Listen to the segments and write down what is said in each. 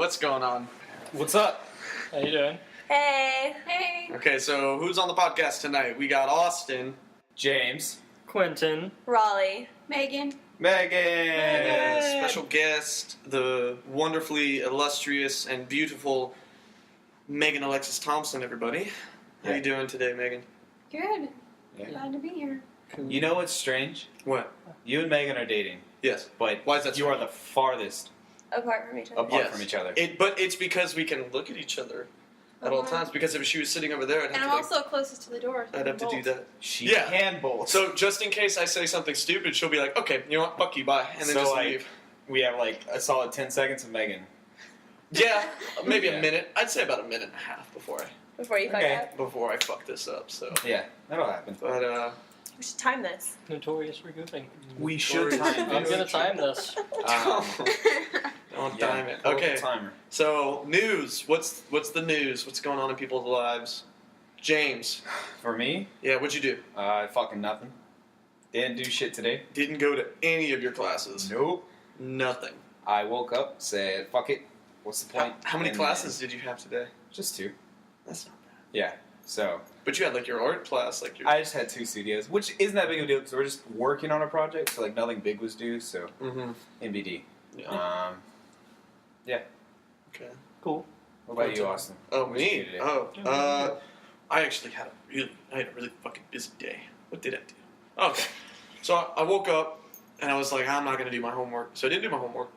what's going on? What's up? How you doing? Hey. Hey. Okay, so who's on the podcast tonight? We got Austin. James. Quentin. Raleigh. Megan. Megan. And special guest, the wonderfully illustrious and beautiful Megan Alexis Thompson, everybody. How Yeah. you doing today, Megan? Good. Yeah. Glad to be here. You know what's strange? What? You and Megan are dating, Yes. but Why is that you are strange? the farthest Apart from each other. apart Yes. from each other. But it's because we can look at each other at all times. Because if she was sitting over there, I'd And have I'm to, also closest to the door. So I'd have to do that. She Yeah. can both. So just in case I say something stupid, she'll be like, "Okay, you know what? Fuck you, bye," and then So, just like, leave. we have like a solid 10 seconds of Megan. Yeah, maybe Yeah. a minute. I'd say about a minute and a half before I Okay. fuck this up. So, Yeah, that'll happen. but We should time this. Notorious for goofing. We should Sorry. time I'm this. gonna time this. don't Yeah, time it. pull up the Okay. timer. So news. What's the news? What's going on in people's lives? James. For me, Yeah, what'd you do? fucking nothing. Didn't do shit today. Didn't go to any of your classes. Nope. Nothing. I woke up, said, fuck it. What's the point? How many And classes did you have today? then- Just 2. That's not bad. Yeah. So, But you had like your art class, like your. I just had 2 studios, which isn't that big of a deal because we're just working on a project, so like nothing big was due, so Mm-hmm. NBD. Yeah. Okay. Cool. What about you, Austin? Oh, What'd you do me? today? Oh, I actually had a really fucking busy day. What did I do? Okay. So I woke up and I was like, I'm not gonna do my homework. So I didn't do my homework.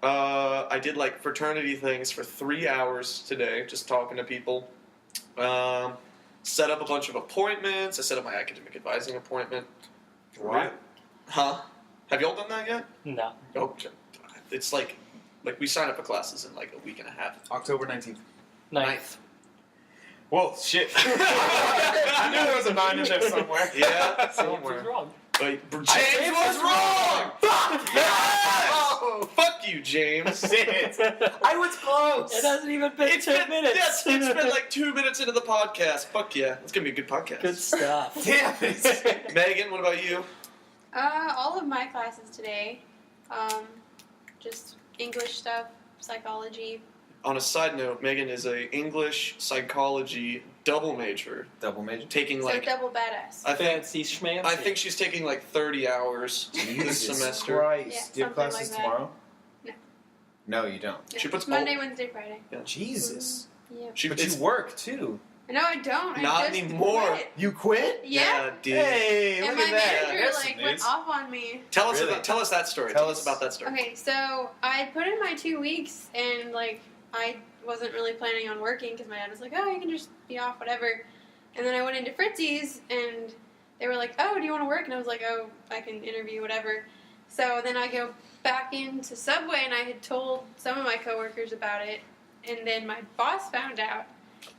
I did like fraternity things for 3 hours today, just talking to people. Set up a bunch of appointments. I set up my academic advising appointment. What? Huh? Have y'all done that yet? No. Okay. It's like we sign up for classes in like a week and a half. October 19th. Ninth. Whoa, shit. I knew there was a 9 in there somewhere. Yeah, James somewhere. was wrong. But James James was was wrong. Fuck yes! Fuck you, James. Shit. I was close. It hasn't even been It's 10 been, minutes. yes, it's been like 2 minutes into the podcast. Fuck yeah, it's gonna be a good podcast. Good stuff. Damn it. Megan, what about you? All of my classes today. Just English stuff, psychology. On a side note, Megan is a English psychology double major, Double major. taking So like double badass. I think Fancy schmancy. I think she's taking like 30 hours this Jesus semester. Christ. Do Yeah, you have something classes like that. tomorrow? No. No, you don't. Yeah, She puts it's Monday, Wednesday, Friday. Jesus. Yeah. But it's you work too. No, I don't. I Not just anymore. quit. You quit? Yeah. dude. Hey, And look my at that. manager That's like some went news. off on me. Tell us Really? tell us that story. Tell Tell us us. about that story. Okay, so I put in my 2 weeks and like I wasn't really planning on working because my dad was like, "Oh, you can just be off, whatever." And then I went into Fritzy's and they were like, "Oh, do you want to work?" And I was like, "Oh, I can interview, whatever." So then I go back into Subway and I had told some of my coworkers about it, and then my boss found out.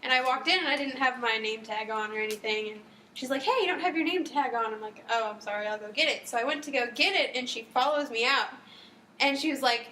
And I walked in and I didn't have my name tag on or anything, and she's like, "Hey, you don't have your name tag on." I'm like, "Oh, I'm sorry, I'll go get it." So I went to go get it, and she follows me out. And she was like,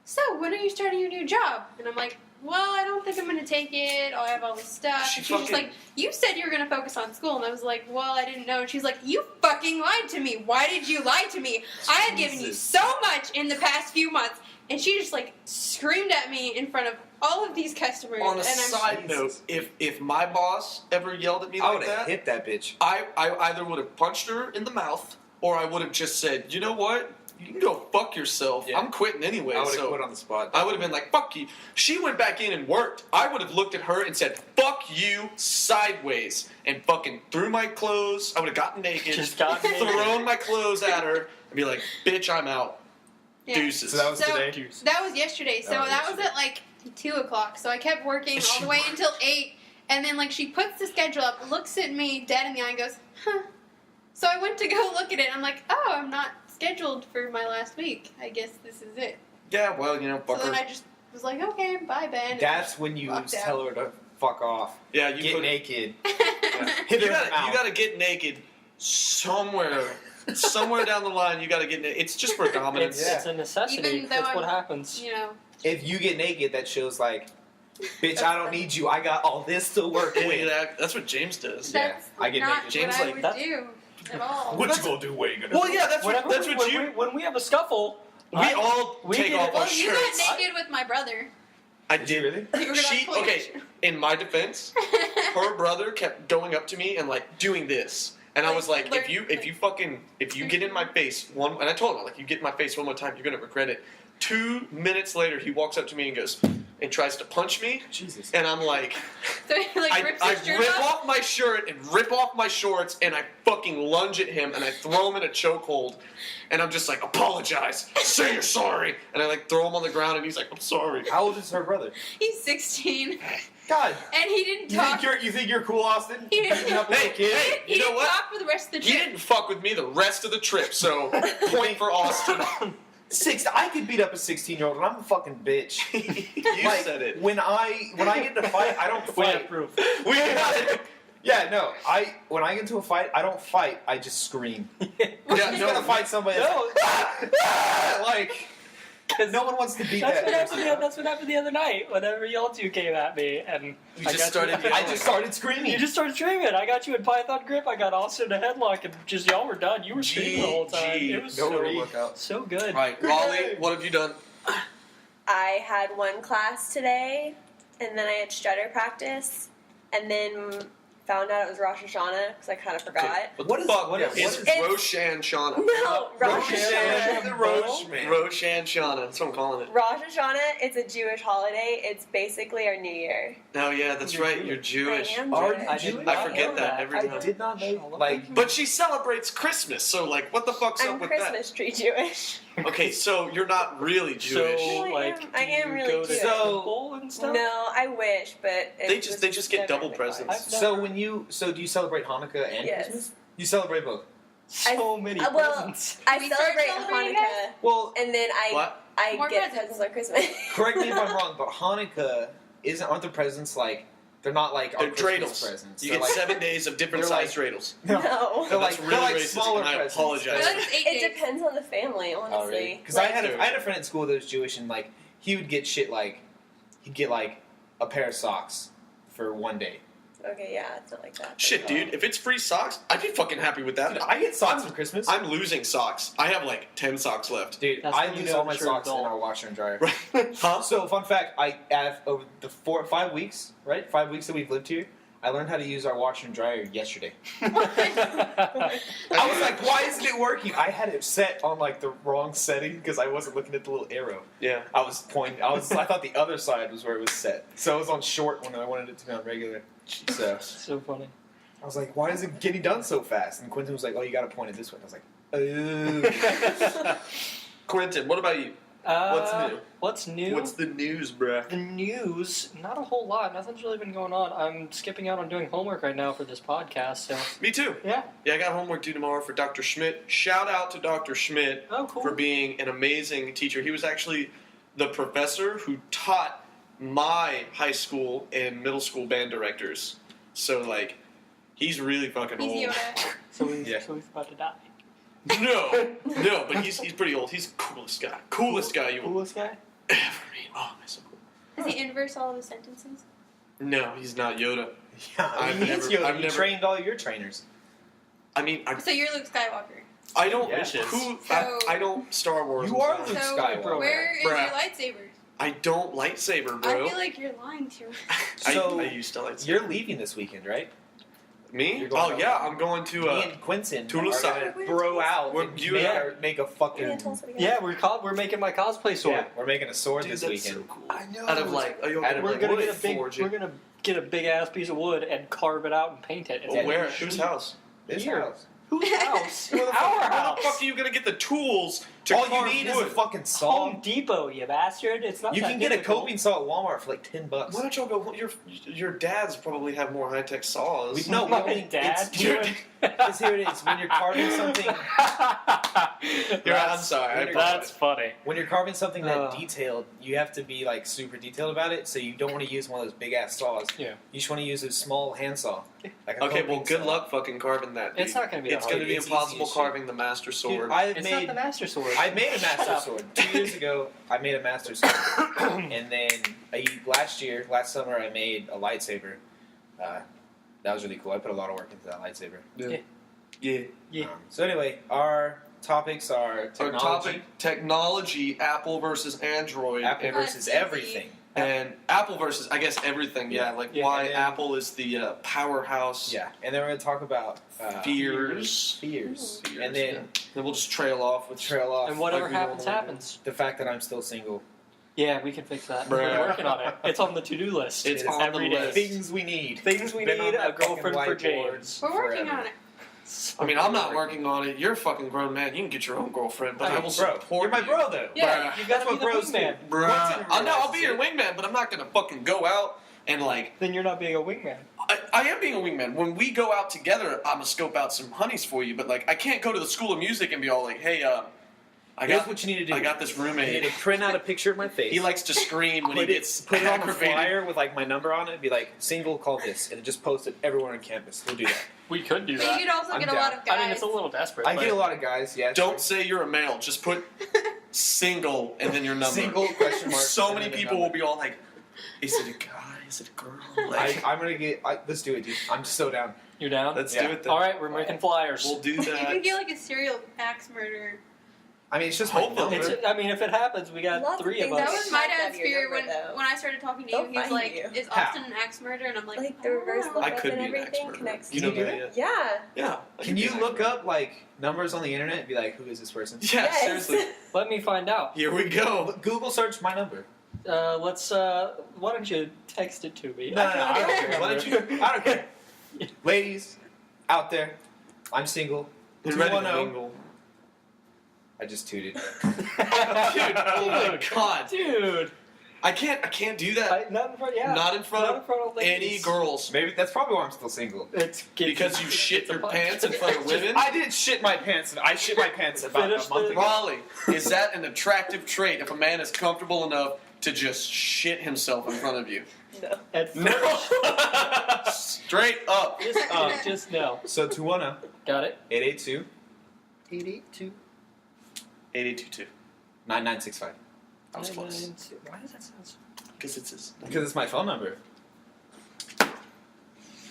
"So, when are you starting your new job?" And I'm like, "Well, I don't think I'm going to take it. I'll have all this stuff." She And she's just fucking- like, "You said you were going to focus on school." And I was like, "Well, I didn't know." And she's like, "You fucking lied to me. Why did you lie to me? I had given you Jesus. so much in the past few months." And she just like screamed at me in front of all of these customers. On a and side note, if my boss ever yelled at me I like would have that, hit that bitch. I either would have punched her in the mouth or I would have just said, "You know what? You can go fuck yourself. Yeah. I'm quitting anyway." I would have so quit on the spot. I would have been like, "Fuck you." She went back in and worked. I would have looked at her and said, "Fuck you," sideways, and fucking threw my clothes. I would have gotten naked, Just got naked. thrown my clothes at her, and be like, "Bitch, I'm out. Yeah. Deuces." So that was So- today? That was yesterday. So Oh, that was yesterday. at like 2 o'clock. So I kept working And all she the way worked. until 8. And then like she puts the schedule up, looks at me dead in the eye and goes, "Huh." So I went to go look at it. And I'm like, "Oh, I'm not scheduled for my last week. I guess this is it." Yeah, well, So fuck then her. I just was like, "Okay, bye, Ben." That's when you Fucked out. tell her to fuck off. Yeah, you Get put- naked. Yeah. Hit You her in the gotta, you mouth. gotta get naked somewhere. Somewhere down the line, you gotta get naked. It's just for dominance. It's a necessity. Even though That's what I'm- happens. you know. If you get naked, that shows like, bitch, I don't need you. I got all this to work Yeah, with. that's what James does. Yeah, That's I get not naked. James, what I like, would that's- do at all. What you gonna do? What you Well, yeah, that's what when we have a scuffle, we all we take get off it. our Well, you got shirts. naked with my brother. I Did you did. really? You were gonna She point okay. In my defense, her brother kept going up to me and like doing this, and I was like, if you get in my face one, and I told him like, you get in my face one more time, you're gonna regret it. 2 minutes later, he walks up to me and goes and tries to punch me, Jesus. and I'm like, So he like rips I his shirt rip off. off my shirt and rip off my shorts, and I fucking lunge at him and I throw him in a chokehold, and I'm just like, apologize, say you're sorry, and I like throw him on the ground, and he's like, I'm sorry. How old is her brother? He's 16, God. and he didn't You talk. think you're cool, Austin? He didn't- Beating up a little Hey, kid? hey, He you know didn't what? talk for the rest of the He trip. didn't fuck with me the rest of the trip, so point for Austin. I could beat up a 16-year-old, and I'm a fucking bitch. You Like, said it. When I get in a fight, I don't We have fight. proof. We got it. Yeah, no. When I get into a fight, I don't fight. I just scream. Yeah, He's gonna fight somebody. No. Like no one wants to beat That's that what, person. happened, that's what happened the other night. Whenever y'all two came at me, and You I just got started You, yelling. I just started screaming. you just started screaming. I got you in Python grip. I got Austin in a headlock, and just y'all were done. You were screaming the whole time. GG. It was No so workout. so good. All right, Raleigh, what have you done? I had one class today, and then I had strutter practice, and then found out it was Rosh Hashanah because I kind of forgot. What What the is- fuck what is- is what is- Roshan Shana? No, Rosh Roshan. Hashanah. The Roach man. Roshan Shana, that's what I'm calling it. Rosh Hashanah, it's a Jewish holiday. It's basically our New Year. Oh yeah, that's You're right. You're Jewish. I am Are Jewish. you I did Jewish? not I forget know that every I time. did not know. Like, But she celebrates Christmas, so like, what the fuck's I'm up with Christmas tree Jewish. that? Okay, so you're not really Jewish. So, I like, am- I do am you really go to Jewish. temple and stuff? No, I wish, but They just get double presents. so do you celebrate Hanukkah and Yes. Christmas? You celebrate both. So many well, presents. I We start celebrate celebrating Hanukkah, Well, and then What? I More get presents. presents on Christmas. correct me if I'm wrong, but Hanukkah aren't the presents like they're not like our They're Christmas dreidels. presents. You They're get like, 7 days of different they're sized dreidels. No, No. they're like That's really they're like racist, smaller and I presents. apologize. I thought it was 8 It days. depends on the family, honestly. Because I Like, had a friend at school that was Jewish, and like he would get shit like he'd get like a pair of socks for one day. okay, yeah, it's not like that. Shit, dude, if it's free socks, I'd be fucking happy with that. Dude, I get socks for Christmas. I'm losing socks. I have like 10 socks left. Dude, That's I when you lose know all my that you're an socks in adult. our washer and dryer. Huh? So, fun fact: I have over the 5 weeks, right? 5 weeks that we've lived here. I learned how to use our washer and dryer yesterday. I was like, "Why isn't it working?" I had it set on like the wrong setting because I wasn't looking at the little arrow. Yeah. I was pointing. I thought the other side was where it was set. So it was on short when I wanted it to be on regular. So So funny. I was like, "Why is it getting done so fast?" And Quentin was like, "Oh, you got to point it this way." I was like, "Oh." Quentin, what about you? What's new? What's new? What's the news, bruh? The news? Not a whole lot. Nothing's really been going on. I'm skipping out on doing homework right now for this podcast. So Me too. yeah. Yeah, I got homework due tomorrow for Dr. Schmidt. Shout out to Dr. Schmidt Oh, cool. for being an amazing teacher. He was actually the professor who taught my high school and middle school band directors. So, like, he's really fucking He's old. Yoda. So he's, Yeah. so he's about to die. No, but he's pretty old. He's the coolest guy. Coolest guy you will Coolest guy. ever meet. Oh, that's so cool. Does he inverse all of his sentences? No, he's not Yoda. Yeah, I've he is never- Yoda. I've He never- trained all your trainers. I mean, So you're Luke Skywalker. I don't. Yeah. I don't Star Wars. You I'm are sorry. Luke So Skywalker. where is Bruh. your lightsaber? I don't lightsaber, bro. I feel like you're lying to me. So, I used to lightsaber. You're leaving this weekend, right? Me? You're going Oh out. yeah, I'm going to. Me and Quentin Tula are Side. gonna bro out We're- and you make, and I- make a fucking. Yeah, tell us what you got. Yeah, we're making my cosplay sword. Yeah, we're making a sword Dude, this that's weekend. so cool. I know. Out of like, Out of We're like gonna wood, get a big. forge it. We're gonna get a big ass piece of wood and carve it out and paint it. It's Oh, gonna where? be Whose sweet. house? This Here. house. Whose house? Where the fuck, Our where house. the fuck are you gonna get the tools to All you carve need wood? is a fucking saw. Home Depot, you bastard! It's not. You that can get a difficult. coping saw at Walmart for like $10. Why don't y'all go? Your dads probably have more high tech saws. No, we My only, dad. It's, because here it is. When you're carving something, I'm sorry. That's funny. when you're carving something that Oh. detailed, you have to be like super detailed about it. So you don't want to use one of those big ass saws. Yeah. You just want to use a small handsaw. Like a Okay, coping well, good saw. luck fucking carving that. Dude. It's not gonna be. It's that gonna hard. be It's impossible easy as shit. carving the master sword. Dude, I've It's not made the master sword. I made a master Stop. sword 2 years ago. I made a master sword, and then last summer, I made a lightsaber. That was really cool. I put a lot of work into that lightsaber. yeah. Yeah. So anyway, our topics are Our technology, topic: technology, Apple versus Android. Apple and versus That's easy. everything. And Apple versus, I guess, everything. Yeah, like Yeah, why and then- Apple is the powerhouse. Yeah, and then we're gonna talk about Fears. fears, Fears, and then yeah. Then we'll just trail off with trail off And whatever like we happens, normally do. happens. the fact that I'm still single. Yeah, we can fix that. Bruh. We're working on it. It's on the to-do list. It's It is on every the day. list. Things we need. Things we Been on need, a that fucking girlfriend for whiteboard. James. We're working Forever. on it. I mean, I'm not working on it. You're a fucking grown man. You can get your own girlfriend, but I will bro, support you're my you. bro though. Yeah, Bruh. you That's gotta be what the bros do. wingman. Bruh. I'll be your Realize wingman, but I'm not gonna fucking go out and like. Then you're not being a wingman. I am being a wingman. When we go out together, I'm gonna scope out some honeys for you. But like, I can't go to the School of Music and be all like, "Hey, I Here's got what you need to do. I got this You need roommate. to print out a picture of my face. He likes to scream when he put gets put it on a aggravated." flyer with like my number on it. Be like, single, call this, and just post it everywhere on campus. We'll do that. We could do But that. you'd also I'm get down. a lot of guys. I mean, it's a little desperate. I but get a lot of guys. Yeah. Don't say you're a male. Just put single and then your number. Single question mark. So and many then the people will number. be all like, "Is it a guy? Is it a girl?" Like, I'm gonna get. let's do it, dude. I'm so down. You're down? let's Yeah. do it then. All right, we're making flyers. We'll do You that. could get like a serial axe murderer. I mean, it's just my Hopefully. number. I mean, if it happens, we got Lots of 3 of things us. That was my Have dad's your fear number, though. when I started talking to They'll you. He was find like, you. "Is How? Austin an axe murderer?" And I'm like, Like the "I reverse don't know." I lookup could and be an everything expert. connects. You Can know you do that? that? Yeah. Yeah. Yeah. I Can could you be an look expert. up like numbers on the internet and be like, who is this person? Yeah, Yes. seriously. Let me find out. Here we go. Look, Google search my number. Let's. Why don't you text it to me? No, I I can don't care. Why don't you? I don't care. Ladies out there, I'm single. You're ready to 210. mingle. I just tooted. Dude, oh my god. Dude, I can't do that. not in front. Yeah, Not in front of of any ladies. girls. Maybe that's probably why I'm still single. It's Because you shit your pants in front of women? I didn't shit my pants. I shit my pants about Finish a month the- ago. Raleigh, is that an attractive trait if a man is comfortable enough to just shit himself in front of you? No. At No. first, Straight up. just no. So 210 Got it. 882 882. 882. 9965. That was close. Why does that sound so? Because it's his Because it's my phone number.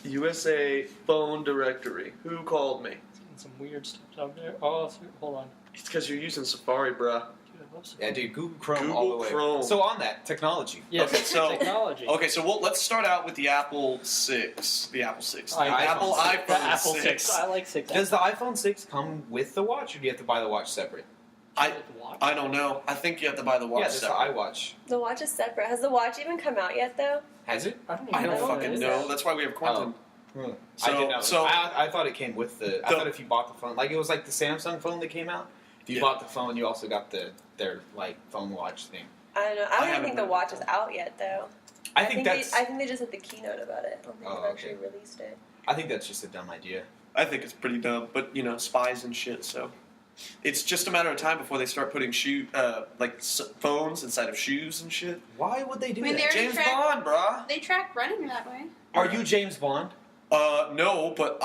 USA phone directory. Who called me? Some weird stuff down there. Oh, hold on. It's because you're using Safari, bruh. Dude, I love some- Yeah, dude, Google Chrome Google all the way. Chrome. So on that, technology. Yes, Okay, so- technology. Okay, so let's start out with the Apple 6. The Apple 6. The iPhone Apple 6. iPhone The Apple 6. 6. I like 6. Does the iPhone 6 come with the watch, or do you have to buy the watch separate? I don't know. I think you have to buy the watch yeah, that's the separate. iWatch. The watch is separate. Has the watch even come out yet, though? Has it? I don't, I even don't know what fucking it is. know. That's why we have Quentin. I So- didn't know. so- I thought it came with the. I The- thought if you bought the phone, like it was like the Samsung phone that came out. If you Yeah. bought the phone, you also got their like phone watch thing. I don't know. I don't haven't even think the heard watch of is that. out yet, though. I think that's. I think they just had the keynote about it. I don't think Oh, they've actually okay. released it. I think that's just a dumb idea. I think it's pretty dumb, but you know, spies and shit. So it's just a matter of time before they start putting phones inside of shoes and shit. Why would they do I mean, that? they're- James track- Bond, bruh. They track running that way. Are you James Bond? No, but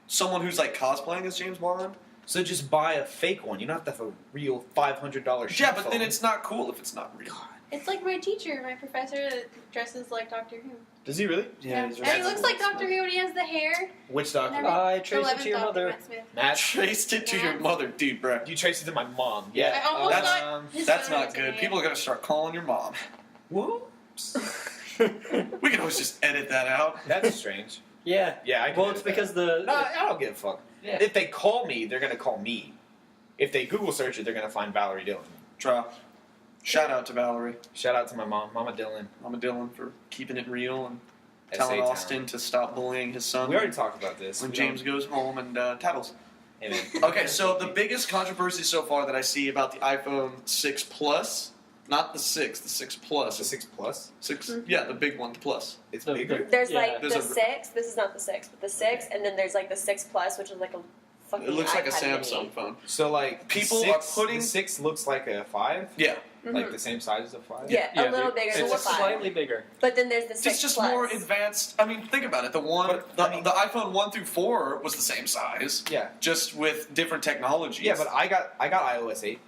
someone who's like cosplaying as James Bond. So just buy a fake one. You don't have to have a real $500 Yeah, but then it's not cool if it's not real. It's like my teacher, my professor that dresses like Doctor Who. Does he really? Yeah, And he looks like Doctor Who when he has the hair. Which doctor? Never- I traced it to 11th your Doctor, mother. Matt Smith. Matt. Traced it to your Yeah. mother, dude, bruh. You traced it to my mom. I Yeah. almost That's- got his That's photo not good. today. People are gonna start calling your mom. Whoops. We can always just edit that out. That's strange. Yeah. Yeah, I can Well, do it's that. because the. No, I don't give a fuck. Yeah. If they call me, they're gonna call me. If they Google search it, they're gonna find Valerie Dillon. Drop. Shout out to Valerie, Shout out to my mom, Mama Dillon. Mama Dylan, for keeping it real and SA telling Town. Austin to stop bullying his son We already talked about this. when We James goes home and tattles. don't- Amen. Okay, so the biggest controversy so far that I see about the iPhone 6 Plus, not the 6, the 6 Plus. the 6 Plus. 6, yeah, the big one, the Plus. It's The- bigger. There's Yeah. like There's the a- 6. This is not the 6, but the 6, and then there's like the 6 Plus, which is like a fucking. It looks like a iPad Samsung mini. phone. So like People the are 6, putting- the 6 looks like a 5, Yeah, like Mhm. the same size as a 5. Yeah, a little it- bigger It's than the just 5. slightly bigger. But then there's the 6 it's just Plus. more advanced. I mean, think about it. The one, But, the, I mean- the iPhone 1 through 4 was the same size, Yeah. just with different technologies. Yeah, but I got iOS 8.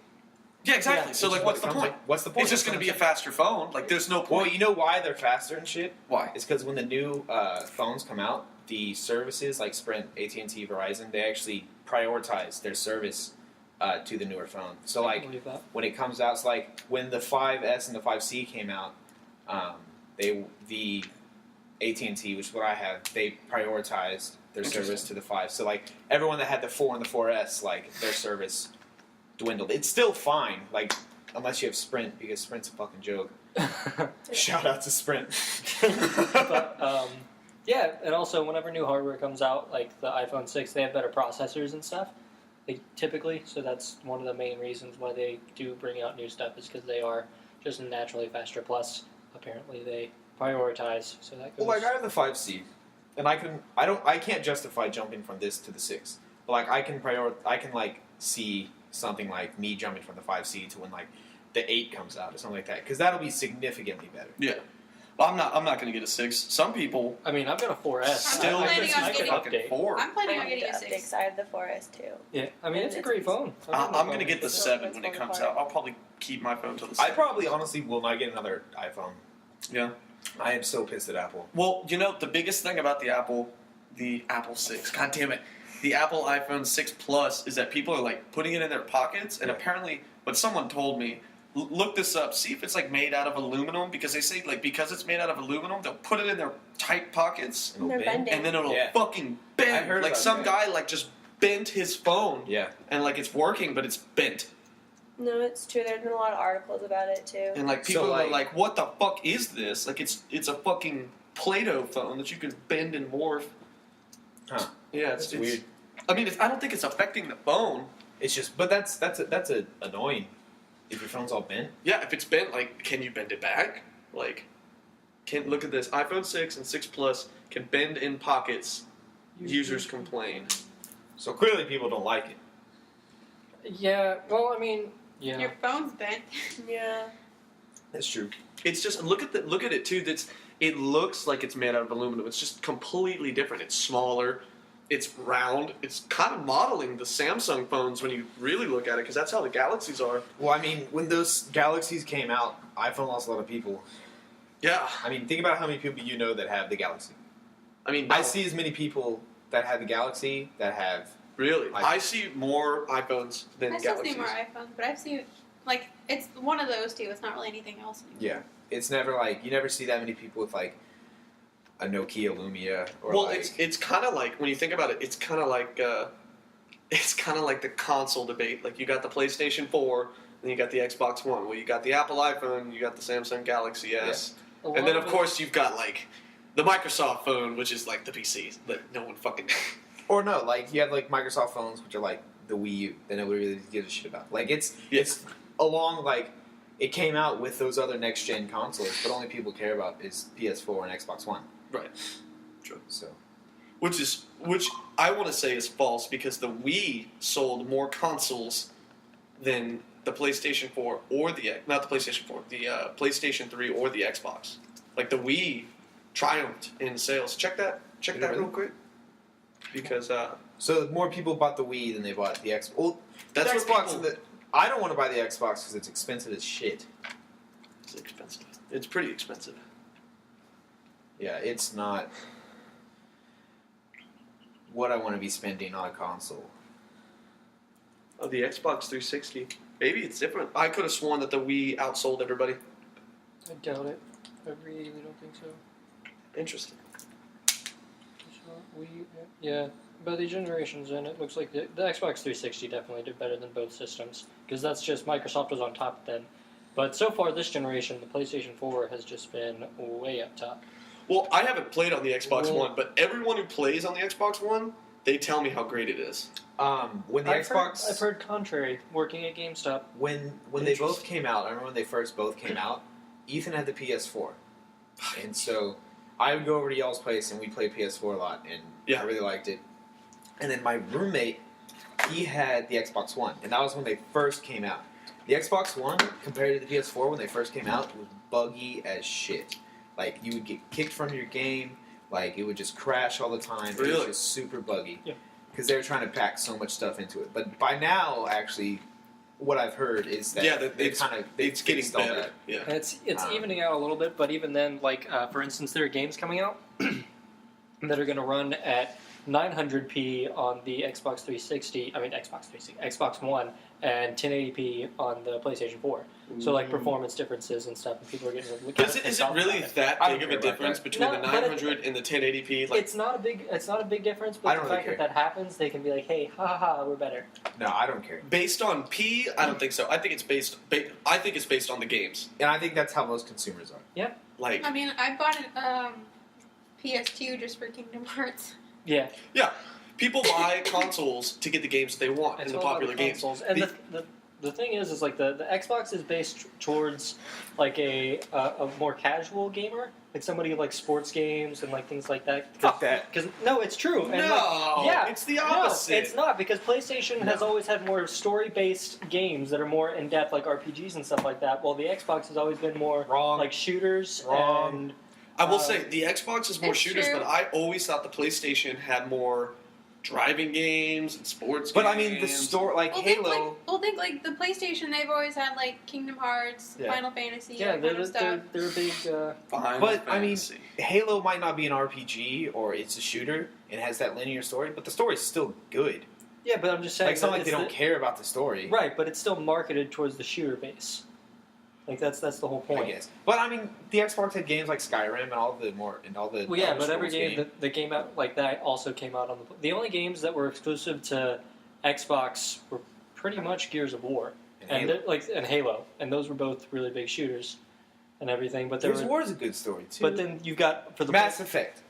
yeah, exactly. Yeah, so which like, is what's what the comes point? with- What's the point? It's just going to be a faster phone. Like, there's no Well, point. you know why they're faster and shit? Why? It's because when the new phones come out, the services like Sprint, AT&T, Verizon, they actually prioritize their service to the newer phone. So I like believe that. when it comes out, it's like when the 5S and the 5C came out, The AT&T, which is what I have, they prioritized their service to the 5. So like everyone that had the 4 and the 4S, like their service dwindled. It's still fine, like unless you have Sprint, because Sprint's a fucking joke. Shout out to Sprint. But yeah, and also whenever new hardware comes out, like the iPhone 6, they have better processors and stuff. They typically, so that's one of the main reasons why they do bring out new stuff is because they are just naturally faster. Plus, apparently they prioritize, so that goes. Well, like I have the 5C, and I can't justify jumping from this to the 6. But like I can like see something like me jumping from the 5C to when like the 8 comes out or something like that, because that'll be significantly better. Yeah. Well, I'm not going to get a 6. Some people I mean, I've got a 4S. still I'm planning on I could getting- update. 4. I'm planning on I getting a need to update 6. because I have the 4S too. Yeah, I mean, it's a great phone. I'm going to get the It's 7 it's when it falling comes apart. out. I'll probably keep my phone till the I 7. probably honestly will not get another iPhone. Yeah. I am so pissed at Apple. Well, you know, the biggest thing about the Apple 6, god damn it, the Apple iPhone 6 Plus is that people are like putting it in their pockets, and apparently, what someone told me, look this up, see if it's like made out of aluminum, because they say like because it's made out of aluminum, they'll put it in their tight pockets, It'll They're bend. bending. and then it'll Yeah. fucking I bend. heard Like about some that. guy like just bent his phone, Yeah. and like it's working, but it's bent. No, it's true. There's been a lot of articles about it too. And like So, people are like- like, "What the fuck is this?" Like it's a fucking Play-Doh phone that you can bend and morph. Huh. Yeah, That's it's weird. I mean, I don't think it's affecting the phone. It's just, but that's annoying. If your phone's all bent. Yeah, if it's bent, like, can you bend it back? Like, look at this: iPhone 6 and 6 Plus can bend in pockets. Users complain. So clearly people don't like it. Yeah, well, I mean, yeah. Your phone's bent. Yeah. That's true. It's just look at it too. It looks like it's made out of aluminum. It's just completely different. It's smaller. It's round. It's kind of modeling the Samsung phones when you really look at it, because that's how the Galaxies are. Well, I mean, when those Galaxies came out, iPhone lost a lot of people. Yeah, I mean, think about how many people you know that have the Galaxy. I mean, I see as many people that have the Galaxy that have. really. I- I see more iPhones than I still Galaxies. see more iPhones, but I've seen like it's one of those two. It's not really anything else anymore. Yeah. It's never like you never see that many people with like a Nokia Lumia or Well, like. it's kind of like when you think about it, it's kind of like the console debate. Like you got the PlayStation 4, then you got the Xbox One. Well, you got the Apple iPhone, you got the Samsung Galaxy S, A and lot then of it- course you've got like the Microsoft phone, which is like the PC that no one fucking knows. Or no, like you have like Microsoft phones, which are like the Wii U, that nobody really gives a shit about. Like it's along like it came out with those other next gen consoles, but only people care about is PS4 and Xbox One. Right. True. So Which I want to say is false, because the Wii sold more consoles than the PlayStation 4 or the PlayStation 3 or the Xbox. Like the Wii triumphed in sales. Check that Did it real really? quick, because so more people bought the Wii than they bought the Xbox. Well, that's the what Xbox. people. I don't want to buy the Xbox because it's expensive as shit. It's expensive. It's pretty expensive. Yeah, it's not what I want to be spending on a console. Oh, the Xbox 360. Maybe it's different. I could have sworn that the Wii outsold everybody. I doubt it. I really don't think so. Interesting. Yeah, by the generations in, it looks like the Xbox 360 definitely did better than both systems, because that's just Microsoft was on top then. But so far this generation, the PlayStation 4 has just been way up top. Well, I haven't played on the Xbox Well- One, but everyone who plays on the Xbox One, they tell me how great it is. When the Xbox, I've heard contrary, working at GameStop. when they both came out, I remember when they first both came out. Ethan had the PS4, and so I would go over to y'all's place and we played PS4 a lot, and Yeah. I really liked it. And then my roommate, he had the Xbox One, and that was when they first came out. The Xbox One, compared to the PS4 when they first came out, was buggy as shit. Like, you would get kicked from your game, like, it would just crash all the time. It Really? was just super buggy. Yeah. Because they were trying to pack so much stuff into it. But by now, actually, what I've heard is that it's getting better. That. Yeah. And it's Um, evening out a little bit, but even then, like for instance, there are games coming out that are going to run at 900p on the Xbox 360. I mean Xbox 360, Xbox One, and 1080p on the PlayStation 4. So like performance differences and stuff, and people are getting Is it really that I don't big of a care about difference that. between No, the but 900 and the 1080p? Like, It's not a big difference, I but don't the really fact care. that happens, they can be like, hey, ha ha ha, we're better. No, I don't care. based on P, I don't think so. I think it's based. I think it's based on the games. And I think that's how most consumers are. Like, I mean, I bought an PS2 just for Kingdom Hearts. Yeah, people buy consoles to get the games they want it's in the all about popular games. consoles. And The- the thing is like the Xbox is based towards like a more casual gamer, like somebody who likes sports games and like things like that. Fuck that. Because no, it's true. And No, yeah, it's the no, opposite. it's not because PlayStation has always had more story-based games that are more in depth, like RPGs and stuff like that. While the Xbox has always been more Wrong. like shooters Wrong. and. I will say the Xbox is more It's shooters, true. but I always thought the PlayStation had more driving games and sports But games. I mean, the story, like Well, Halo. think like the PlayStation. They've always had like Kingdom Hearts, Yeah. Final Fantasy, Yeah, that kind of stuff. they're a big. Final But, I mean, Fantasy. Halo might not be an RPG or it's a shooter and has that linear story, but the story's still good. Yeah, but I'm just saying. Like, it's not that like they don't care about the story. Right, but it's still marketed towards the shooter base. Like that's the whole point. I guess. But I mean, the Xbox had games like Skyrim and all the Well, yeah, Elder but every Scrolls game that came out like that also came out on the only games that were exclusive to Xbox were pretty much Gears of War and Halo. and Halo, and those were both really big shooters and everything. But there Gears of were, War is a good story too. but then you've got for the Mass Effect.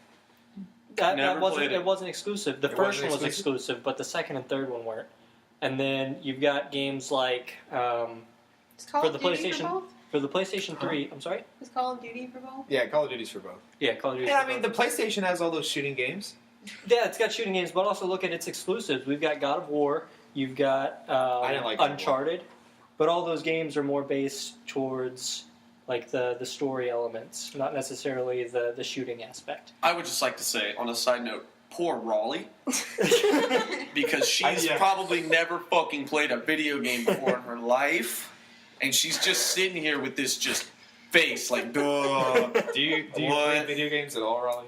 that Never wasn't played it. it wasn't exclusive. The It first wasn't one was exclusive? exclusive, but the second and third one weren't. And then you've got games like It's Call for of the Duty PlayStation- for both. for the PlayStation 3. I'm sorry. It's Call of Duty for both. Yeah, Call of Duty's for both. Yeah, Call of Duty. Yeah, I for mean, both. the PlayStation has all those shooting games. Yeah, it's got shooting games, but also look at its exclusives. We've got God of War, you've got I didn't like God of War. Uncharted, but all those games are more based towards like the story elements, not necessarily the shooting aspect. I would just like to say, on a side note, poor Raleigh, because she's Yeah. probably never fucking played a video game before in her life, and she's just sitting here with this just face like, duh. Do you play What? video games at all, Raleigh?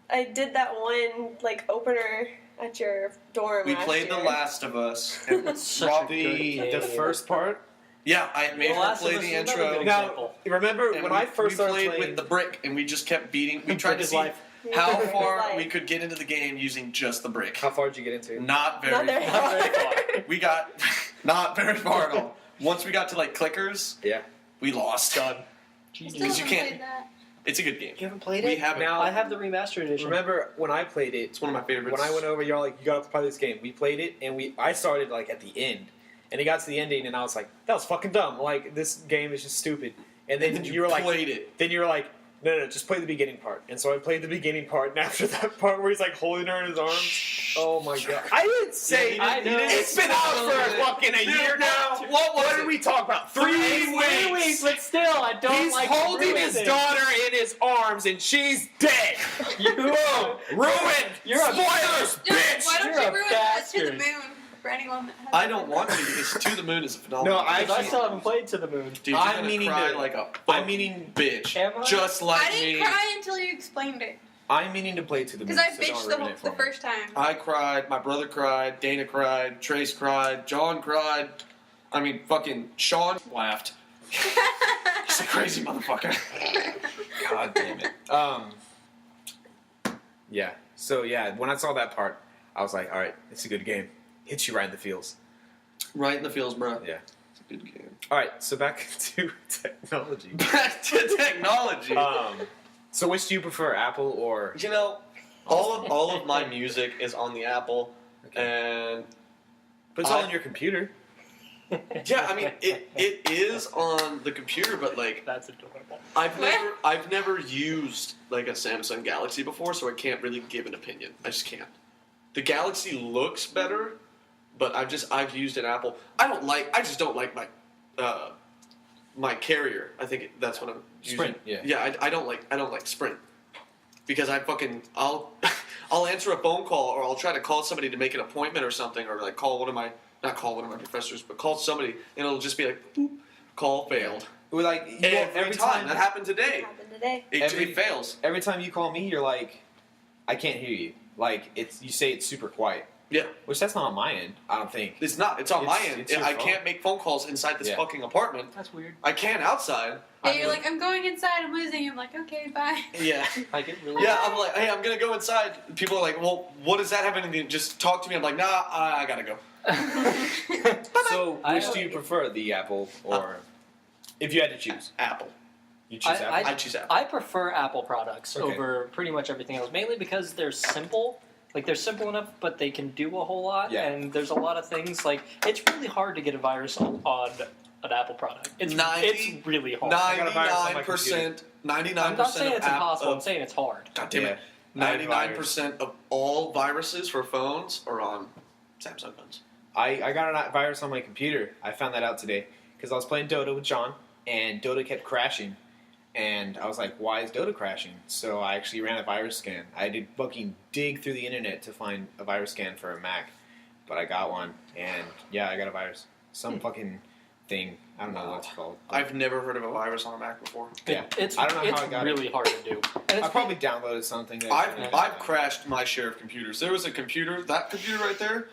I did that one like opener at your dorm. We last played year. The Last of Us. And That's such Rob- a good game. The first part. Yeah, I made The her Last of play Us the is another intro. good Now, example. remember And when we, I first we started played playing with the brick, and we just kept beating. We Brick tried to is see life. how Brick is far life. we could get into the game using just the brick. How far did you get into? Not very Not very far. Not very far. We got not very far at all. Once we got to like clickers, Yeah. we lost. Done. I still Because you haven't can't- played that. It's a good game. You haven't played We it? haven't. Now- I have the remastered edition. Remember when I played it? It's one of my favorites. When I went over, y'all like, you got to play this game. We played it, and I started like at the end, and it got to the ending, and I was like, that was fucking dumb. Like this game is just stupid. And then and you were like, played it. then you were like, no, just play the beginning part. And so I played the beginning part, and after that part where he's like holding her in his arms, oh my god! I didn't say. Yeah, I know. It's been out for fucking a year now. What did we talk about? 3 3 weeks, but still, I don't He's like holding ruin his things. daughter in his arms, and she's dead. You, Boom! Ruined. You're a- Spoilers, Just, bitch. why don't You're you a ruin that to the bastard. moon for anyone that has I don't want to because To the Moon is a phenomenal. No, I game. because I still haven't played To the Moon. Dude, you're I'm gonna meaning cry to- like a I'm meaning. bitch, Am I? just like I didn't me. cry until you explained it. I'm meaning to play to the moon. Because I so don't bitched ruin it for the me. first time. I cried. My brother cried. Dana cried. Trace cried. John cried. I mean, fucking Sean laughed. He's a crazy motherfucker. God damn it. Yeah. So yeah, when I saw that part, I was like, all right, it's a good game. Hits you right in the feels. Right in the feels, bro. Yeah. It's a good game. All right. So back to technology. Back to technology. So which do you prefer, Apple or? You know, all of my music is on the Apple, and But it's all on your computer. yeah, I mean it is on the computer, but like That's adorable. I've never used like a Samsung Galaxy before, so I can't really give an opinion. I just can't. The Galaxy looks better, but I've used an Apple. I just don't like my carrier. I think that's what I'm using. Sprint, yeah. Yeah, I don't like Sprint because I'll answer a phone call or I'll try to call somebody to make an appointment or something, or like not call one of my professors, but call somebody, and it'll just be like, boop, call failed. Well, like Every time. That happened today. Happened today. It Every- fails. Every time you call me, you're like, I can't hear you. Like you say it's super quiet. Yeah. Which that's not on my end. I don't think. It's not. It's on my It's- end. it's your I phone. can't make phone calls inside this Yeah. fucking apartment. That's weird. I can outside. Yeah, I'm you're like, I'm going inside. I'm losing you. I'm like, okay, bye. yeah. I get really. Yeah, I'm like, hey, I'm gonna go inside. People are like, well, what does that have anything to do? Just talk to me. I'm like, nah, I gotta go. So, I- which do you prefer, the Apple or if you had to choose? Apple. You choose Apple. I choose Apple. I prefer Apple products Okay. over pretty much everything else, mainly because they're simple. Like they're simple enough, but they can do a whole lot. Yeah. And there's a lot of things. Like it's really hard to get a virus on an Apple product. It's 90 it's really hard. I got a virus on my 99%. 99% I'm not saying of it's impossible. I'm Of, saying it's hard. God damn it. Yeah. 99% of all viruses for phones are on Samsung phones. I got a virus on my computer. I found that out today because I was playing Dota with John, and Dota kept crashing. And I was like, why is Dota crashing? So I actually ran a virus scan. I did fucking dig through the internet to find a virus scan for a Mac. But I got one, and yeah, I got a virus. Some fucking thing. I don't know what it's called. I've never heard of a virus on a Mac before. Yeah. It's I don't know it's how I got it. really hard to do. And it's I probably downloaded something. That I've crashed my share of computers. There was a computer, that computer right there.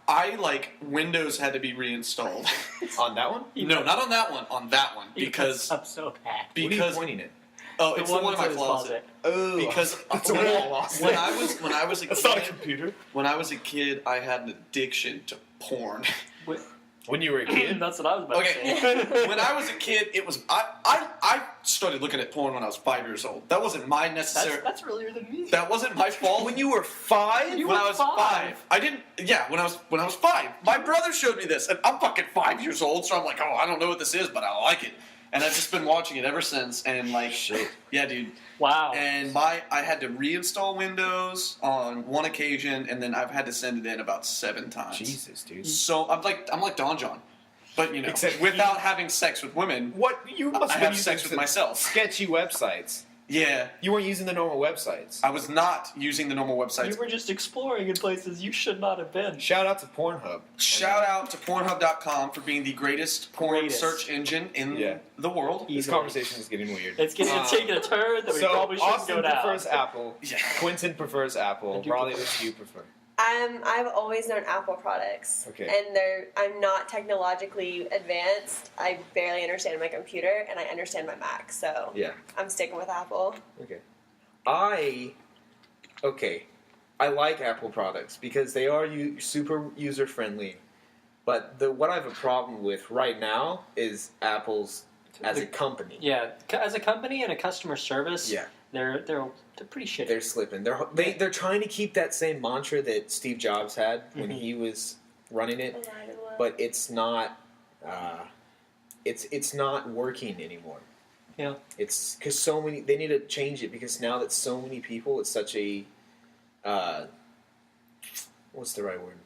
I like Windows had to be reinstalled. on that one. No, not on that one. On that one because I'm so bad. What are you because pointing at? oh, it's the one in my that's closet. Oh, Because it's a wall. when I was a That's not a kid, computer. when I was a kid, I had an addiction to porn. When you were a kid. That's what I was about to Okay, say. when I was a kid, it was I started looking at porn when I was 5 years old. That wasn't my necessary. That's earlier than me. That wasn't my fault. When you were 5? You when were I was 5. I didn't. Yeah, when I was 5. My brother showed me this, and I'm fucking 5 years old. So I'm like, oh, I don't know what this is, but I like it, and I've just been watching it ever since. And like, Shit. yeah, dude. Wow. And I had to reinstall Windows on one occasion, and then I've had to send it in about 7 times. Jesus, dude. So I'm like Don John, but you know, Except without having sex with women, What you must I have been have sex using with myself. sketchy websites. Yeah, You weren't using the normal websites. I was not using the normal websites. You were just exploring in places you should not have been. Shout out to Pornhub. Shout out to Pornhub.com for being the greatest porn Greatest. search engine in Yeah. the world. This conversation is getting weird. It's taking a turn that we So probably shouldn't Austin go down. prefers Apple. Yeah. Quentin prefers Apple. I do Raleigh, prefer- what do you prefer? I've always known Apple products, Okay. and I'm not technologically advanced. I barely understand my computer, and I understand my Mac, so Yeah. I'm sticking with Apple. Okay. I like Apple products because they are super user friendly. But what I have a problem with right now is Apple's as a company. Yeah, as a company and a customer service, Yeah. they're pretty shitty. They're slipping. They're trying to keep that same mantra that Steve Jobs had when he was running it, but it's not. It's not working anymore. Yeah. It's because so many. They need to change it because now that so many people, it's such a. What's the right word?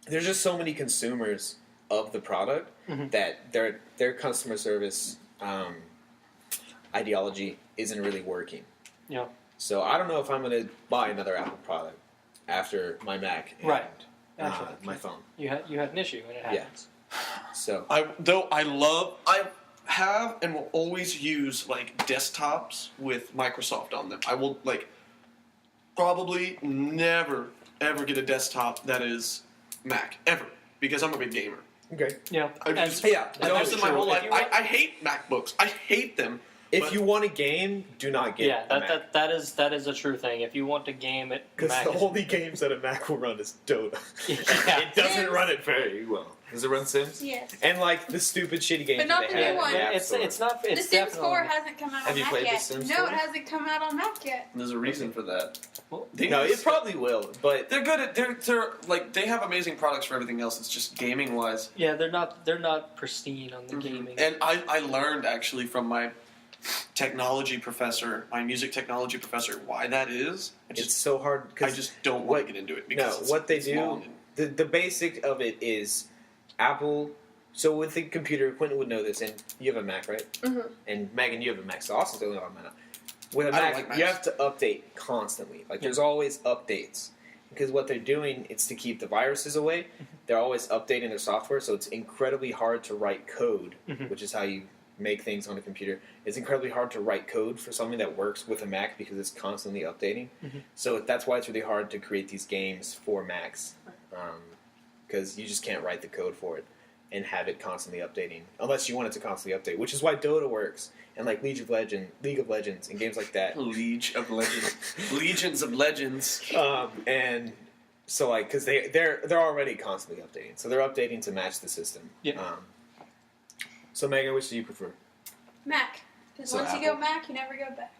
There's just so many consumers of the product Mhm. that their customer service ideology isn't really working. Yeah. So I don't know if I'm going to buy another Apple product after my Mac and Right. Actually, my phone. You had an issue and it Yeah. happens. So I have and will always use like desktops with Microsoft on them. I will like probably never ever get a desktop that is Mac ever because I'm a big gamer. okay. Yeah. I've And- used, Yeah, I've no, used them my true. whole If life. you want- I hate MacBooks. I hate them. If But- you want a game, do not get yeah, a Mac. that is a true thing. If you want to game it, Because Mac the is- only games that a Mac will run is Dota. Yeah. It doesn't Sims. run it very well. Does it run Sims? Yes. And like the stupid shitty games But not that the they new have. one. in the Yeah, App it's Store. not. The It's Sims definitely. 4 hasn't come out Have on you Mac played The yet. Sims No, 4? it hasn't come out on Mac yet. There's a reason for that. Well, They No, need it probably will, but They're good at they're like they have amazing products for everything else. It's just gaming wise. Yeah, they're not pristine on the gaming. And I learned actually from my technology professor, my music technology professor, why that is. it's so hard. I Because just don't want what- to get into it because no, it's, what they it's do- long and- the basic of it is Apple. So with the computer, Quentin would know this, and you have a Mac, right? Mhm. And Megan, you have a Mac. So Austin's the only one on Mac. With a I don't Mac, like you Macs. have to update constantly. Like Yeah. there's always updates because what they're doing it's to keep the viruses away. They're always updating their software, so it's incredibly hard to write code, Mhm. which is how you make things on a computer. It's incredibly hard to write code for something that works with a Mac because it's constantly updating. Mhm. So that's why it's really hard to create these games for Macs, because you just can't write the code for it and have it constantly updating unless you want it to constantly update. Which is why Dota works and like League of Legends, and games like that. Legions of Legends. And so like because they're already constantly updating, so they're updating to match the system. Yeah. So Megan, which do you prefer? Mac. Because So once you go Apple. Mac, you never go back.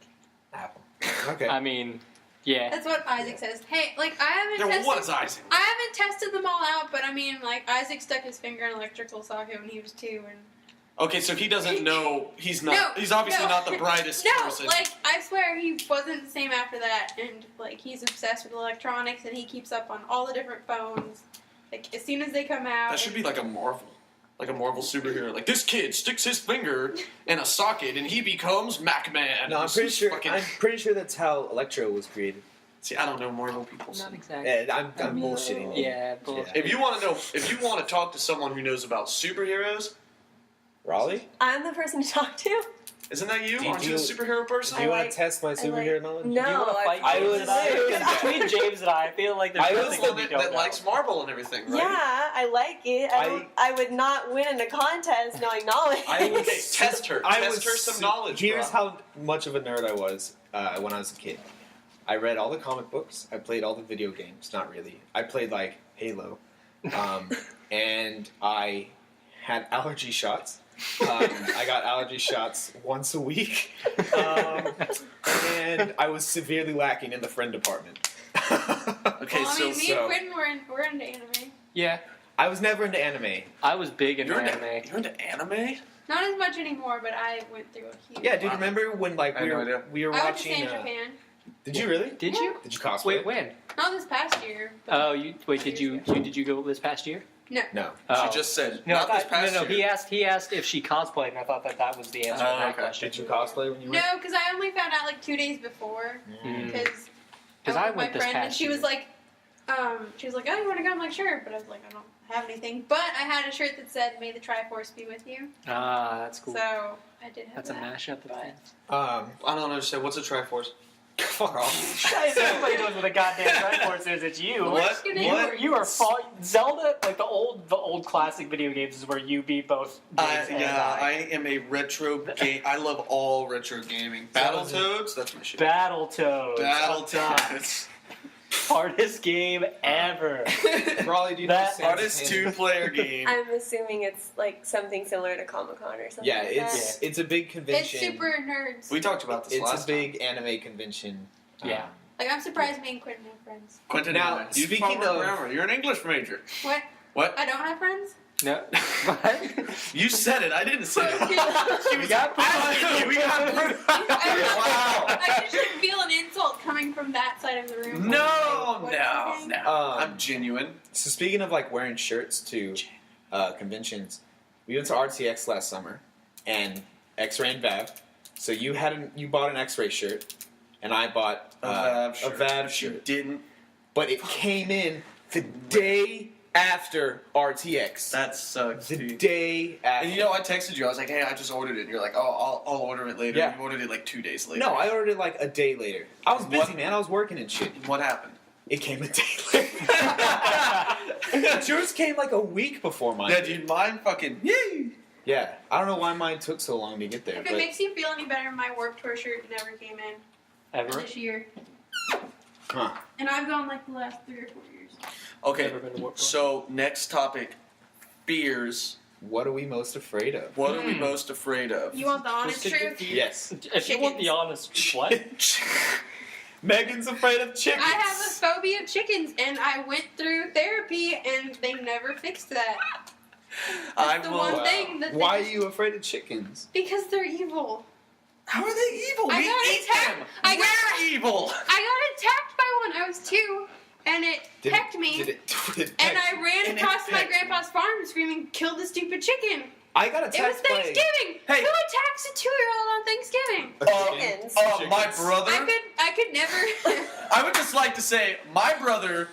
Apple. Okay. I mean, yeah. That's what Isaac says. Hey, like I haven't There tested. was Isaac. I haven't tested them all out, but I mean, like Isaac stuck his finger in an electrical socket when he was 2, and Okay, so he doesn't know. He's not. No, he's obviously no. not the brightest no, person. like I swear he wasn't the same after that, and like he's obsessed with electronics, and he keeps up on all the different phones. Like as soon as they come out, That should be like a Marvel superhero. Like this kid sticks his finger in a socket and he becomes Mac-Man. No, I'm This pretty is sure. fucking- I'm pretty sure that's how Electro was created. See, I don't know Marvel people. So. Not exactly. And I'm bullshitting. you. Yeah, bullshit. If you want to talk to someone who knows about superheroes, Raleigh, I'm the person to talk to. isn't that you? Do Aren't you a you- superhero person? do you I want like- to test my superhero knowledge? No, Do you want to fight I James was- and I? Between James and I feel like there's I was nothing One we that, don't that know. likes Marvel and everything, right? Yeah, I like it. I would not win in a contest knowing knowledge. I was- Okay, test her. Test her some knowledge. Here's bro. how much of a nerd I was when I was a kid. I read all the comic books. I played all the video games. Not really. I played like Halo, and I had allergy shots. I got allergy shots once a week, and I was severely lacking in the friend department. Okay, well, I so mean, me so- and Quinn we're into anime. Yeah, I was never into anime. I was big into you're anime. into anime? Not as much anymore, but I went through a huge. Yeah, dude. Wow. Remember when like I had no idea. we were I went to watching? San Japan. Did you really? Did you? Did you cosplay? Wait, when? Not this past year. Oh, you wait. Did you go this past year? No. Oh. She just said No, not I this thought, past no. year. He asked if she cosplayed, and I thought that was the answer to Oh, that okay. question. Did you cosplay when you went? No, because I only found out like 2 days before. Mm. Because 'Cause I I went with went my this friend, and past she was year. like, oh, you want to go? I'm like, sure, but I was like, I don't have anything. But I had a shirt that said, "May the Triforce be with you." Ah, that's cool. So I did have That's a that. mashup of things. I don't understand. What's a Triforce? Fuck off. Everybody knows what the goddamn Triforce is. It's you. We're just gonna- What? You are Zelda, like the old classic video games, is where you beat both. James and I am a retro game. I love all retro gaming. Battletoads, that's my shit. Battletoads. Battletoads. Hardest game ever. Raleigh, do you That know Hardest two-player game. I'm assuming it's like something similar to Comic Con or something. Yeah, like it's a big It's convention. super nerds. We talked about this It's last a big anime convention. Yeah. Like I'm surprised me and Quentin have friends. Quentin, Now, and I. You speaking follow of- grammar. You're an English major. What? What? I don't have friends. No. What? You said it. I didn't say it. We got We got proof. I just should feel an insult coming from that side of the room. No, What no, is it? no. I'm genuine. So speaking of like wearing shirts to conventions, we went to RTX last summer, and X-Ray and Vav. So you bought an X-Ray shirt, and I bought A Vav a shirt. Vav You shirt. didn't. But it came in the day after RTX. That sucks, The dude. day after. And you know, I texted you. I was like, "Hey, I just ordered it." And you're like, "Oh, I'll order it later." Yeah. You ordered it like 2 days later. No, I ordered it like a day later. I was busy, What? man. I was working and shit. What happened? It came a day later. Yours came like a week before mine. Yeah, did. dude, mine fucking. Yay! Yeah, I don't know why mine took so long to get there. If it But makes you feel any better, my Warped Tour shirt never came in Ever? this year. Huh. And I've gone like the last 3 or 4 years. Okay, Never been to Warped Tour. so next topic: fears. What are we most afraid of? What are we most afraid of? You want the honest Just to truth? give Yes. If you want the honest, what? Megan's afraid of chickens. I have a phobia of chickens, and I went through therapy, and they never fixed that. I the will. one thing that they Why are just- you afraid of chickens? Because they're evil. How are they evil? I We got eat attacked. them. I got- We're evil. I got attacked by one. I was 2, and it pecked me. Did it And I ran And it across my pecked grandpa's farm screaming, "Kill the stupid chicken!" I got It was attacked by. Thanksgiving. Hey. Who attacks a 2-year-old on Thanksgiving? Chickens. My brother. I could never. I would just like to say, my brother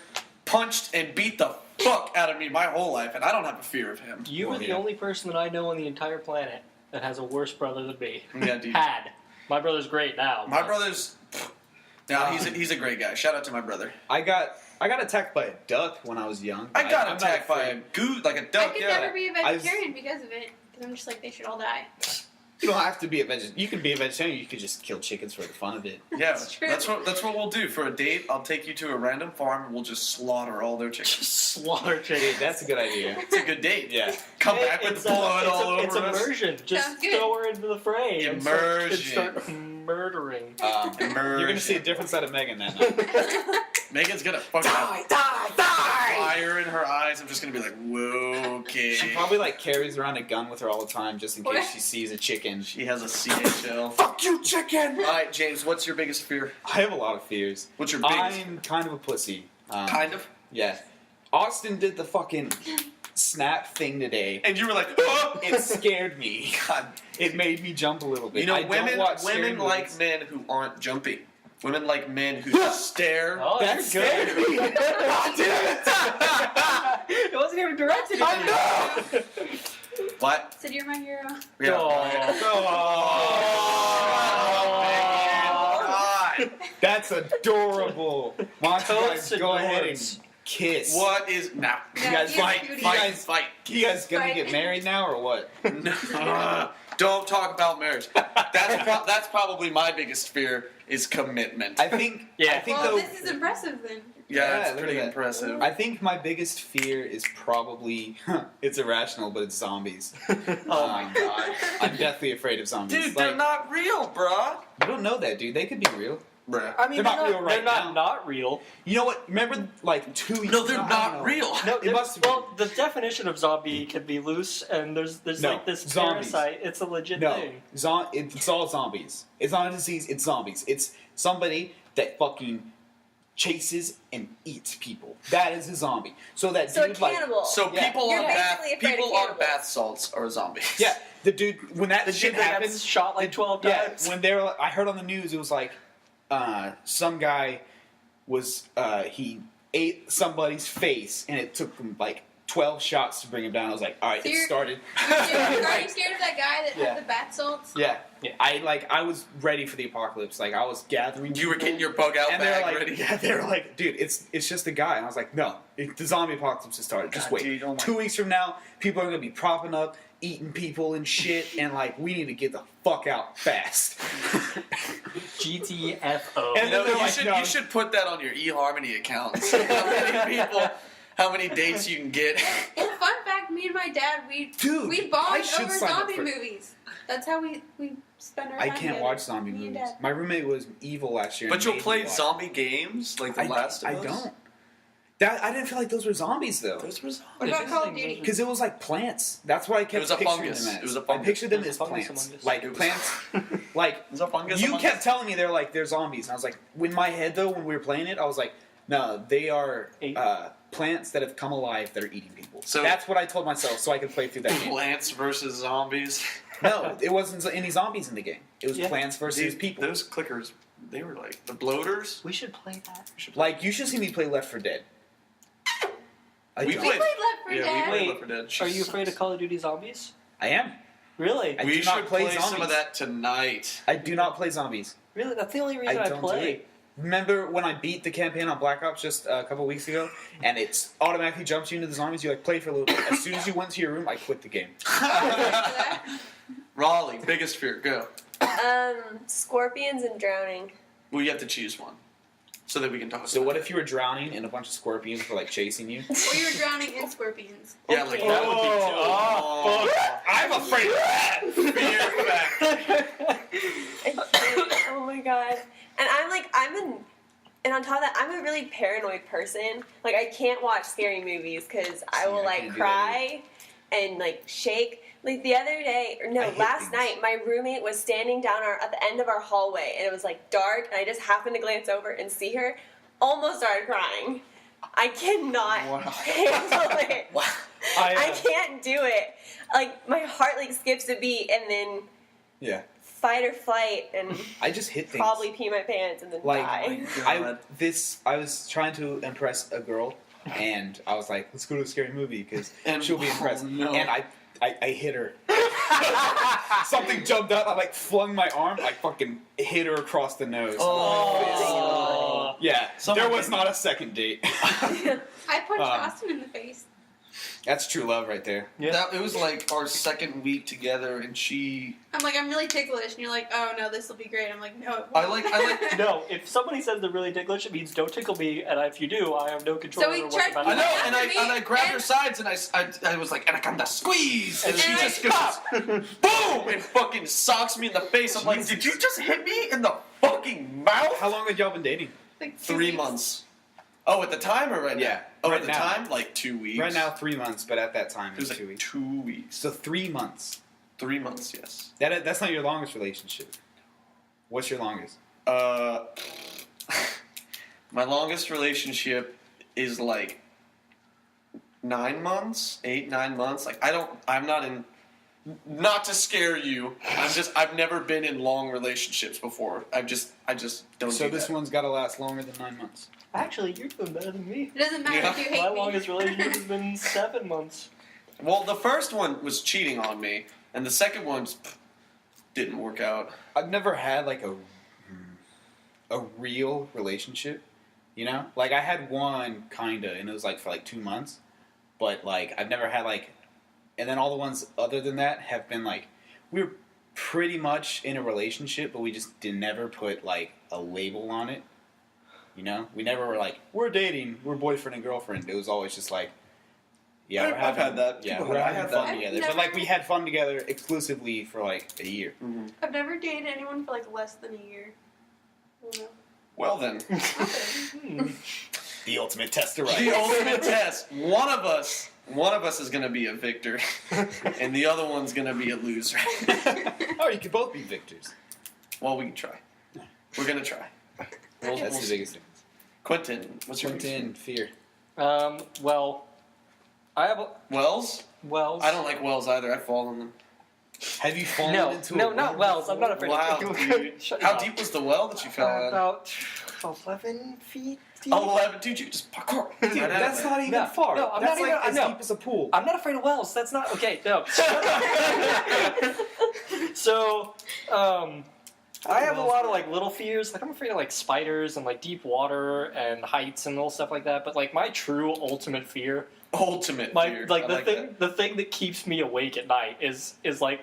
punched and beat the fuck out of me my whole life, and I don't have a fear of him. You Well, are the yeah. only person that I know on the entire planet that has a worse brother than me. Yeah, dude. Had. My brother's great now. My but- brother's. Now he's a great guy. Shout out to my brother. I got attacked by a duck when I was young. I got I'm not attacked by a afraid. goose, like a I duck. could Yeah. never be a I was- vegetarian because of it. Because I'm just like, they should all die. You don't have to be a vegetarian. You can be a vegetarian. You could just kill chickens for the fun of it. Yeah, That's true. that's what we'll do for a date. I'll take you to a random farm and we'll just slaughter all their chickens. Just slaughter Dude, chickens. that's a good idea. It's a good date. Yeah. Come Hey, back with it's, blood it's all over It's us. immersion. Just Sounds good. throw her into the fray. and start- and Immersion. start murdering. You're gonna see a different side of Megan that night. Megan's gonna fucking have fire in her eyes. I'm just gonna be like, whoa, okay. She probably like carries around a gun with her all the time just in case What? she sees a chicken. She has a CHL. Fuck you, chicken! All right, James. What's your biggest fear? I have a lot of fears. What's your biggest? I'm kind of a pussy. Kind of. Yeah. Austin did the fucking snap thing today. And you were like, oh! It scared me. God. It made me jump a little bit. You know, I don't women watch scary women like movies. men who aren't jumpy. Women like men who just stare. Oh, That you're scared good. me. God damn it! It wasn't even directed at you. I know. What? Said you're my hero. Yeah. Oh, God. that's adorable. Why don't you guys Totes go and ahead words. and kiss? What is now? You guys Yeah, fight, cutie. you guys, Fight. you guys gonna Fight. get married now or what? No. Don't talk about marriage. That's probably my biggest fear is commitment. I think. Yeah. I think Well, though. this is impressive then. yeah, look it's at pretty that. impressive. I think my biggest fear is probably it's irrational, but it's zombies. Oh my god. I'm deathly afraid of zombies. Dude, Like, they're not real, bruh. you don't know that, dude. They could be real. Bruh. I mean, They're not real right They're not now. not real. You know what? Remember, like 2 years. No, they're I don't not know. real. No, It must have been. well, the definition of zombie can be loose, and there's No, like this zombies. parasite. It's a legit No, thing. it's all zombies. It's not a disease. It's zombies. It's somebody that fucking chases and eats people. That is a zombie. So that So a dude, like, cannibal. So Yeah. people You're on bath basically afraid of people on cannibals. bath salts are zombies. yeah, the dude when that The shit dude that got happens. shot like 12 Yeah, times. when they were, I heard on the news it was like some guy was he ate somebody's face and it took him like 12 shots to bring him down. I was like, all right, So it you're- started. Are you scared of that guy that Yeah. had the bath salts? Yeah. Yeah. I was ready for the apocalypse. Like I was gathering. You were getting your bug out and they were bag like, ready. yeah, they were like, dude, it's just a guy. And I was like, no, the zombie apocalypse has started. Just God, wait. dude, oh my- 2 weeks from now, people are gonna be propping up, eating people and shit, and like we need to get the fuck out fast. GTFO. And You know, they're you like, should no. you should put that on your eHarmony account. How many dates you can get. Well, fun fact, me and my dad, we Dude, I bond should over sign up zombie for- movies. That's how we spend our I time can't together. watch zombie Me and movies. Dad. My roommate was evil last year. But and you'll made play me watch zombie games like The it. Last of I Us. don't. That I didn't feel like those were zombies though. Those were What zombies. about Call of Duty? Because it was like plants. That's what I kept It was a picturing fungus. them as. It was a I fungus. pictured them It was as a fungus plants. among us. Like It was- plants. Like It was a fungus you among kept us. telling me they're like they're zombies, and I was like, in my head though, when we were playing it, I was like, no, they are plants that have come alive that are eating people. So- that's what I told myself, so I could play through that game. Plants versus zombies. No, it wasn't any zombies in the game. It was Yeah. plants versus Dude, people. Those clickers, they were like the bloaters. We should play that. Like you should see me play Left 4 Dead. I We don't. We played- played Left 4 Yeah, we Dead. played Wait, Left 4 Dead. Are you afraid of Call of Duty Zombies? I am. Really? I We do not should play play some zombies. of that tonight. I do not play zombies. Really? That's the only reason I, don't play. do it. Remember when I beat the campaign on Black Ops just a couple weeks ago, and it automatically jumps you into the zombies? You like play for a little bit. As soon as you went to your room, I quit the game. Raleigh, biggest fear, go. Scorpions and drowning. Well, you have to choose one, so that we can talk. So about what it. if you were drowning and a bunch of scorpions were like chasing you? Or you were drowning in scorpions. Yeah, like that would be I'm afraid of that. I can't. Oh my god. And and on top of that, I'm a really paranoid person. Like, I can't watch scary movies because I See, will, I like, can't do cry and, like, shake. Like, the other day, or no, I hate last things. night, my roommate was standing down at the end of our hallway, and it was, like, dark, and I just happened to glance over and see her. Almost started crying. I cannot Wow. handle it. Wow. I can't do it. Like, my heart, like, skips a beat, and then Yeah, fight or flight, and I just hit things. probably pee my pants, and then Like, die. God. I was trying to impress a girl, and I was like, let's go to a scary movie because And- she'll be oh, impressed. no. And I hit her. Something jumped up. I like flung my arm. I fucking hit her across the nose. Oh. Yeah, Someone there was did- not a second date. I punched Um, Austin in the face. That's true love right there. Yeah. It was like our second week together, and I'm like, I'm really ticklish, and you're like, oh no, this will be great. I'm like, no, it won't. I like. No, if somebody says they're really ticklish, it means don't tickle me, and if you do, I have no control So he over what's tried- about I to know, happen. and After me, I grabbed her and- sides, and I was like, Anaconda, squeeze, and she And just I- goes, boom, and fucking socks me in the face. I'm like, did you just hit me in the fucking mouth? How long had y'all been dating? Like 2 3 weeks. months. Oh, at the time or right now? Yeah, Oh, right at the now. time, like 2 weeks. Right now, 3 months, but at that time, it was like 2 weeks. 2 weeks. So 3 months. 3 months, yes. That's not your longest relationship. What's your longest? My longest relationship is like 9 months, 8-9 months. Like I'm not in. Not to scare you, I've never been in long relationships before. I just don't. So do this that. one's got to last longer than 9 months. Actually, you're doing better than me. It doesn't matter Yeah. if you hate My me. longest relationship has been 7 months. Well, the first one was cheating on me, and the second one just didn't work out. I've never had like a real relationship, you know? Like I had one kinda, and it was like for like 2 months, but like I've never had like, and then all the ones other than that have been like we were pretty much in a relationship, but we just never put like a label on it. You know, we never were like we're dating, we're boyfriend and girlfriend. It was always just like, yeah, we're I've having, had that. yeah, People we're have- I having had fun that. together. I've But like never- we had fun together exclusively for like a year. I've never dated anyone for like less than a year. I don't know. Well then, Hmm. The ultimate tester, the ultimate test. One of us is gonna be a victor, and the other one's gonna be a loser. Oh, you could both be victors. Well, we can try. We're gonna try. We'll That's the see. biggest thing. Quentin, what's your Quentin, fear. Well, I have a, Wells? Wells. I don't like wells either. I fall in them. Have you fallen No, into no, a not well Wells. I'm not afraid Wow, of dude. Shut How up. deep was the well that you fell in? About 11 feet deep. 11, dude. You just parkour. Dude, that's not even No, far. no, I'm that's not like even- as no. deep as a pool. I'm not afraid of wells. That's not okay. No. So, I have a lot of like little fears. Like I'm afraid of like spiders and like deep water and heights and little stuff like that. But like my true ultimate fear, Ultimate my fear. like I the like thing, the thing that keeps me awake at night is like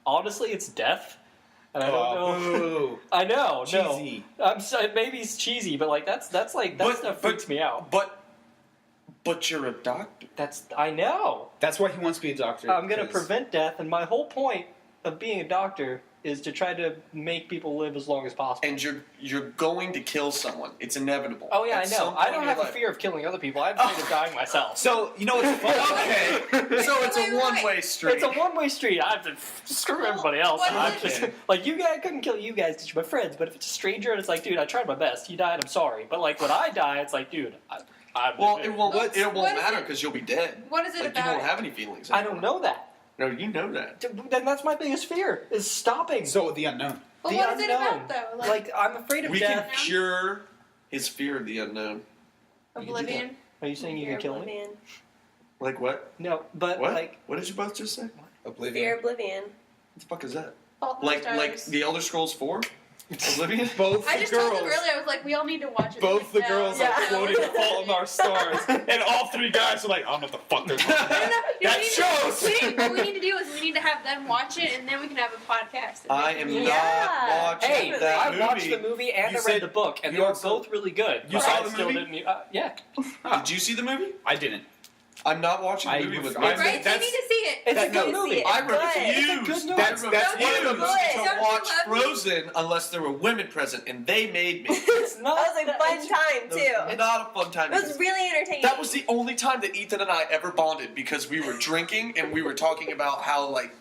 honestly it's death. And I don't know. Boo. I know. Cheesy. No. I'm so, maybe it's cheesy, but like that's like that But- stuff but- freaks me out. But you're a doctor. That's I know. That's why he wants to be a doctor. I'm going to 'cause- prevent death, and my whole point of being a doctor is to try to make people live as long as possible. And you're going to kill someone. It's inevitable. Oh yeah, At I some know. I point don't in have your a life. fear of killing other people. I'm afraid of dying myself. So you know what's funny? Okay. So it's a Wait. one-way street. It's a one-way street. I have to screw Well, everybody else. what I'm is just it? like you guys. I couldn't kill you guys because you're my friends. But if it's a stranger and it's like, dude, I tried my best. You died. I'm sorry. But like when I die, it's like, dude, I'm Well, it won't. What's- It won't what is matter it- because you'll be dead. What is it Like you about won't it? have any feelings. I don't know that. No, you know that. Then that's my biggest fear is stopping. So the unknown. But the what is it unknown. about though? Like I'm afraid of We can death. cure his fear of the unknown. We can do Oblivion. Are you saying you Fear can kill me? Oblivion. Like what? No, but What? like What did you both just say? Oblivion. Fear Oblivion. What the fuck is that? Fault in Our Like Stars. the Elder Scrolls 4? Oblivion? Both I the just girls. told them earlier. I was like, we all need to watch it. Both the Like, girls no, are Yeah. quoting The Fault in Our Stars, and all three guys are like, I don't know what the fuck they're talking No, about. no, no, That we need shows. To, what we need to do is we need to have them watch it, and then we can have a podcast. I am Yeah. not watching Hey, that I movie. watched the movie and You I said read the book, and you they were also- both really good. You but saw I the still movie? Didn't, yeah, Did you see the movie? I didn't. I'm not watching the I movie with ref- my I- Right? that's- They need to see it. it's a That- good no, movie. I It's good. refused. It's a good That's- movie. that's I one of refused the- to Don't you watch love me? Frozen unless there were women present, and they made me. It's not. That was a fun time It was too. not a fun time. It was really entertaining. That was the only time that Ethan and I ever bonded because we were drinking and we were talking about how like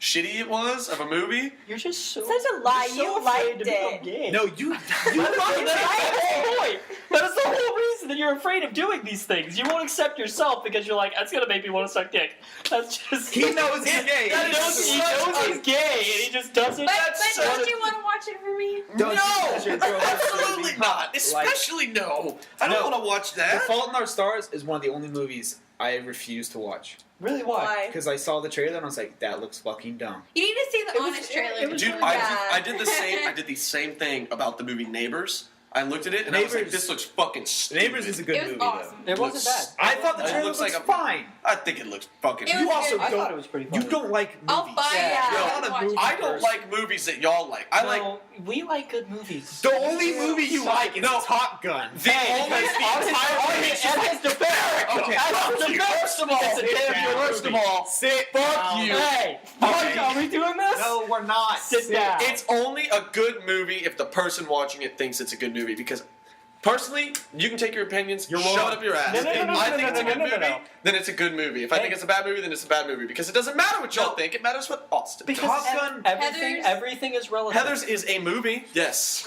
shitty it was of a movie. You're just so. Such a lie. You're so You afraid liked to become it. gay. No, you. That's the whole point. That's the whole reason that you're afraid of doing these things. You won't accept yourself because you're like, that's gonna make me want to suck dick. That's just. He knows he's gay. That He knows, is he such knows a- he's gay, and he just doesn't. But That's don't so- you want to watch it for me? Don't no, you because your girlfriend's gonna absolutely be- not. Especially no. I don't No. want to watch The that. Fault in Our Stars is one of the only movies I refuse to watch Really, why? Why? because I saw the trailer and I was like, that looks fucking fucking dumb. You need to see the It was- Honest trailer. it was Dude, really I good. did the same. I did the same thing about the movie Neighbors. I looked at it and I was like, Neighbors- "This looks fucking stupid." Neighbors is a good It was movie awesome. It wasn't bad. though. I thought the It trailer looks looks like a- fine. I think it looks fucking. It was You also good. I don't. thought it was pretty funny. You don't like movies. I'll buy Yeah. it. No, I not a watch movie. it. I don't like movies that y'all like. I like No, we like good movies. The only movie you like is No. Top Gun. the only Okay, First of all, it's a damn good First of all, sit Fuck down. you. Hey, Okay. are we doing this? No, we're not. Sit down. It's only a good movie if the person watching it thinks it's a good movie. Because personally, you can take your opinions, You're shove wrong. it up your ass. No, no, If no, no, I no, think no, it's a no, good no, no, movie, no. then it's a good movie. If I Hey. think it's a bad movie, then it's a bad movie. Because it doesn't matter what y'all No. think; it matters what Austin. Because Top Gun- everything, Heathers- everything is relative. Heather's is a movie. Yes.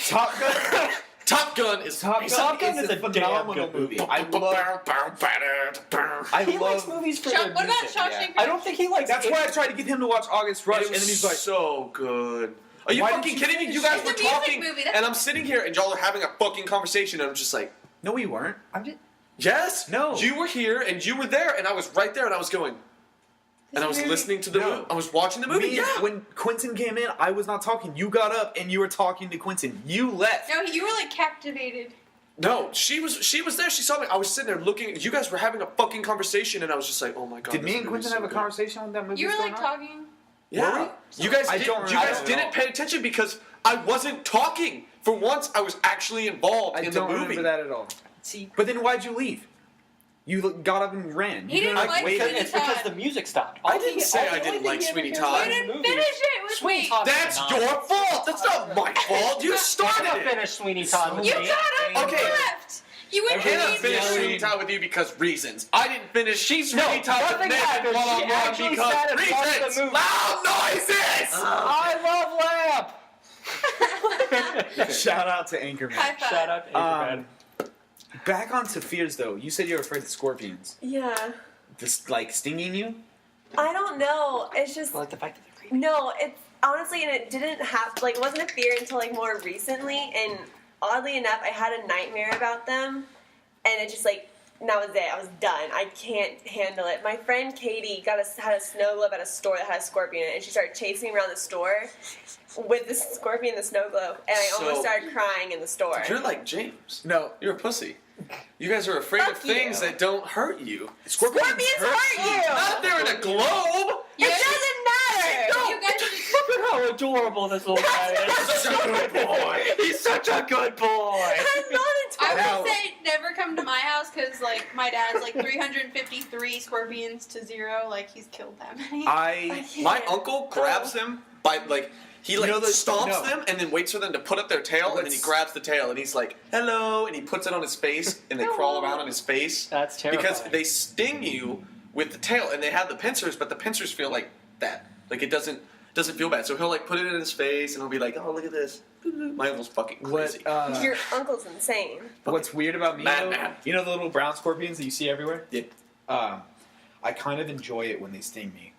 Top Gun. Top Gun is Top Top Gun Gun is a a damn phenomenal good movie. movie. I love. I he likes love. movies for What their about music. Shawshank? I don't think he likes. That's why I tried to get him to watch August Rush, It and was then he's like, so good. Are you Why fucking didn't you kidding me? finish You guys it? were It's a music talking, movie, that's- and I'm sitting here, and y'all are having a fucking conversation, and I'm just like, "No, we weren't." I'm just. yes, No. you were here, and you were there, and I was right there, and I was going, and I was listening to the No. movie. I was watching the movie. Me, Yeah. when Quentin came in, I was not talking. You got up and you were talking to Quentin. You left. No, you were like captivated. No, she was there. She saw me. I was sitting there looking. You guys were having a fucking conversation, and I was just like, oh my god. Did this me and movie's Quentin so have a good. conversation when that movie You were was like going on? talking. Yeah. Were we? You guys I didn't. don't You guys remember at didn't all. pay attention because I wasn't talking. For once, I was actually involved I in don't the movie. remember that at all. See, But then why'd you leave? You got up and ran. He You didn't could've, like waited. Sweeney it's because Todd. the music stopped. I didn't say I didn't like Sweeney Todd. You didn't finish it with Sweeney me. Todd. That's Not. your fault. That's not my fault. You I started it. finished Sweeney Todd. You movie. got up Okay. and left. You went I cannot to finish yelling. Sweeney Todd with you because reasons. I didn't finish Sweeney No, Todd with nothing Nathan happened. She one-on-one actually because sat and watched the reasons. movie. Loud noises. I love Lamp. Shout out to Anchorman. High five. Shout out to Anchorman. Back on to fears though. You said you were afraid of scorpions. Yeah. Just like stinging you? I don't know. It's just I like the fact that they're creepy. no. It's honestly, and it didn't have like it wasn't a fear until like more recently. And oddly enough, I had a nightmare about them, and it just like that was it. I was done. I can't handle it. My friend Katie had a snow globe at a store that had a scorpion in it, and she started chasing me around the store with the scorpion in the snow globe, and I So- almost started crying in the store. You're like James. No. You're a pussy. You guys are afraid of Fuck you. things that don't hurt you. Scorpions hurt you. Not if they're in a globe. You It guys- doesn't matter. You guys should Look at how adorable this little guy is. Such a good boy. He's such a good boy. I'm not I Now- would say never come to my house because like my dad's like 353 scorpions to 0. Like he's killed that many. My uncle grabs them by like he like You know the- stomps no. them and then waits for them to put up their tail and then he Let's- grabs the tail and he's like hello and he puts it on his face and they crawl around on his face That's terrifying. because they sting you with the tail and they have the pincers but the pincers feel like that like it doesn't feel bad so he'll like put it in his face and he'll be like oh look at this my uncle's fucking crazy. What, Your uncle's insane. what's weird about me, Mad though, man. you know the little brown scorpions that you see everywhere? Yeah. I kind of enjoy it when they sting me.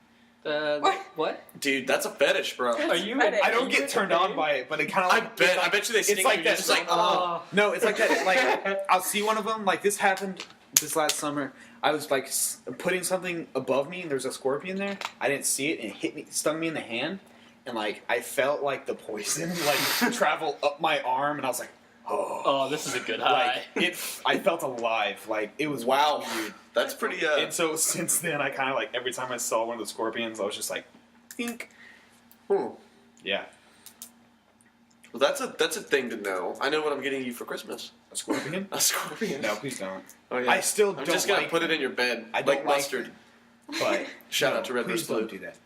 What? Dude, that's a fetish, bro. Are you? Fetish. I don't get turned on by it, but it kind of I like... bet you they sting it's like you. You're that- just like oh. No, it's like that. Like I'll see one of them. Like this happened this last summer. I was like putting something above me, and there's a scorpion there. I didn't see it, and it hit me, stung me in the hand, and like I felt like the poison like travel up my arm, and I was like, oh, Oh, this is a good high. like it. I felt alive. Like it was Wow. weird. That's pretty And so since then, I kind of like every time I saw one of the scorpions, I was just like, think. Yeah, Well, that's a thing to know. I know what I'm getting you for Christmas. a scorpion. A scorpion. No, please don't. Oh yeah. I still I'm don't just gonna like put it them. in your bed. I don't like like mustard. them. But Shout no, out to Red please vs. Blue. don't do that.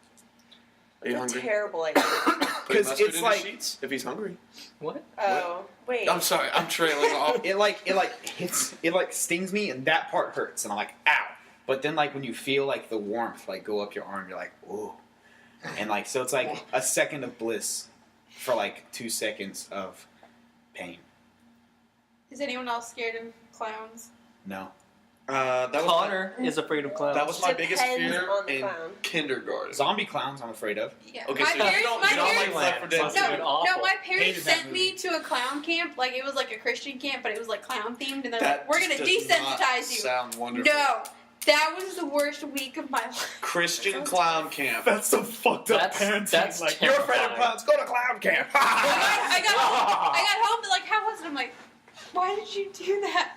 Are you It's a hungry? terrible idea. Put 'Cause mustard it's in like- his sheets if he's hungry. What? Oh, wait. I'm sorry. I'm trailing off. It like hits. It like stings me, and that part hurts, and I'm like, ow. But then like when you feel like the warmth like go up your arm, you're like, ooh. And like so, it's like a second of bliss for like 2 seconds of pain. Is anyone else scared of clowns? No. That was Connor is afraid of clowns. that was my biggest Depends fear on the in clown. kindergarten. Zombie clowns, I'm afraid of. Yeah. Okay, my so you parents, don't- my you don't parents, like Left 4 Dead Sounds two. fucking awful. no, my parents Hated that sent me to a clown camp. Like it was like a Christian camp, but it was like clown themed, and they're That like, "We're gonna just does not desensitize you." Sound wonderful. No, That was the worst week of my life. Christian clown camp. That's some fucked up That's- parenting. that's Like, you're afraid of terrifying. clowns, go to clown camp. I got home. They're like, "How was it?" I'm like, "Why did you do that?"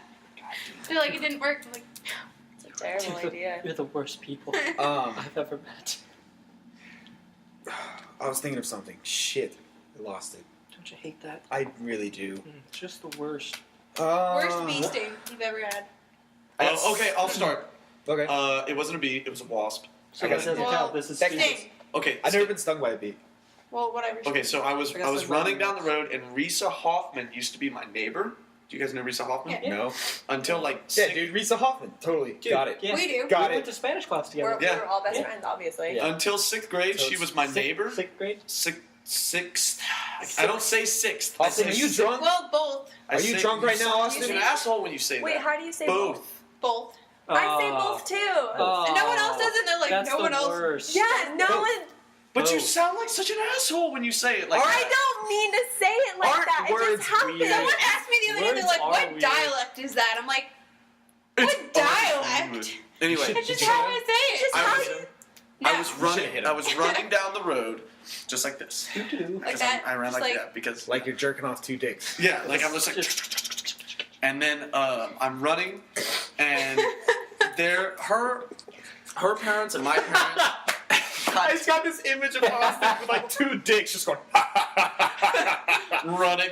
They're like, "It didn't work." I'm like, It's a terrible idea. You're the worst people Um, I've ever met. I was thinking of something. Shit, I lost it. Don't you hate that? I really do. It's just the worst. "Worst bee sting you've ever had." Oh, okay, I'll start. Okay. It wasn't a bee, it was a wasp. So I that got doesn't it. count. This is That stupid. Sting. Okay, I've never been stung by a bee. Well, whatever. okay, so I was I got some running random down the road, and Risa Hoffman used to be my neighbor. Do you guys know Risa Hoffman? Yeah. No. Until like Yeah, six- dude, Risa Hoffman. Totally. Dude, Got it. Yeah. We do. Got we it. went to Spanish class We're, together. Yeah. we're all best Yeah. friends, obviously. Yeah. until sixth grade, So she it's was my neighbor. Sixth grade. Sixth. I don't say sixth. I Austin, say are you sixth. drunk? Well, both. I Are you say- drunk right now, You're Austin? an asshole when you say Wait, that. how do you say Both. Both. I say both too. And no one else does it. They're like, That's no the one else. worst. Yeah, no Both. one. But you Both. sound like such an asshole when you say it like I that. don't mean to say it like Aren't that. It words just happens. weird? Someone asked me the other day, Words they're like, are "What weird. dialect is that?" I'm like, It's "What dialect?" awesome. Anyway, It's just how I say it. Just I how was- you. No. I was should've running. hit I him. was running down the road, just like this. Like Because that. I ran Just like like- that because Like you're jerking off two dicks. yeah, like I'm just like, and then I'm running, and her parents and my parents. I just got this image of Austin with like two dicks just going. running.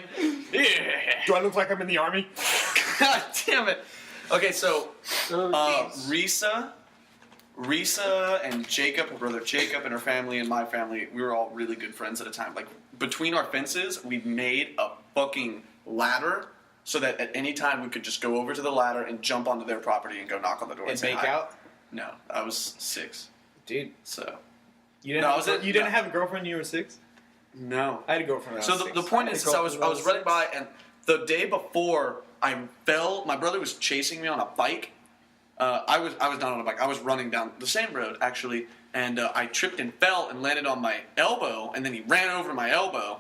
Yeah. Do I look like I'm in the army? God damn it. Okay, so Oh, Risa and Jacob, her brother Jacob, and her family and my family, we were all really good friends at a time. Like between our fences, we made a fucking ladder so that at any time we could just go over to the ladder and jump onto their property and go knock on the door and, And say make hi. out? No, I was 6. Dude, So you didn't, No, I have, was at- you didn't no. have a girlfriend when you were 6? no. I had a girlfriend when I So was the 6. point I is, had a I was girlfriend running when I by, and the day before I fell. My brother was chasing me on a bike. I was not on a bike. I was running down the same road actually, and I tripped and fell and landed on my elbow, and then he ran over my elbow.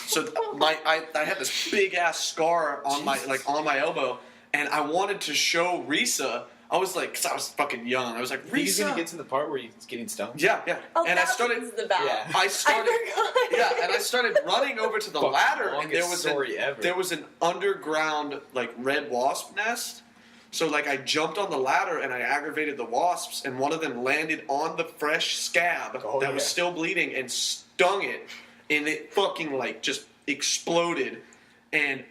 So I had this big ass scar on my on my elbow, and I wanted to show Risa. I was like, because I was fucking young. I was like, Think he's gonna Risa. get to the part where he's getting stung? Yeah, yeah. Oh, and I that's started. what this is about. Yeah. I started. I forgot. Yeah, and I started running over to the Fucking ladder, and longest there was story ever. there was an underground like red wasp nest. So like I jumped on the ladder and I aggravated the wasps, and one of them landed on the fresh scab Oh, that was yeah. still bleeding and stung it, and it fucking like just exploded, and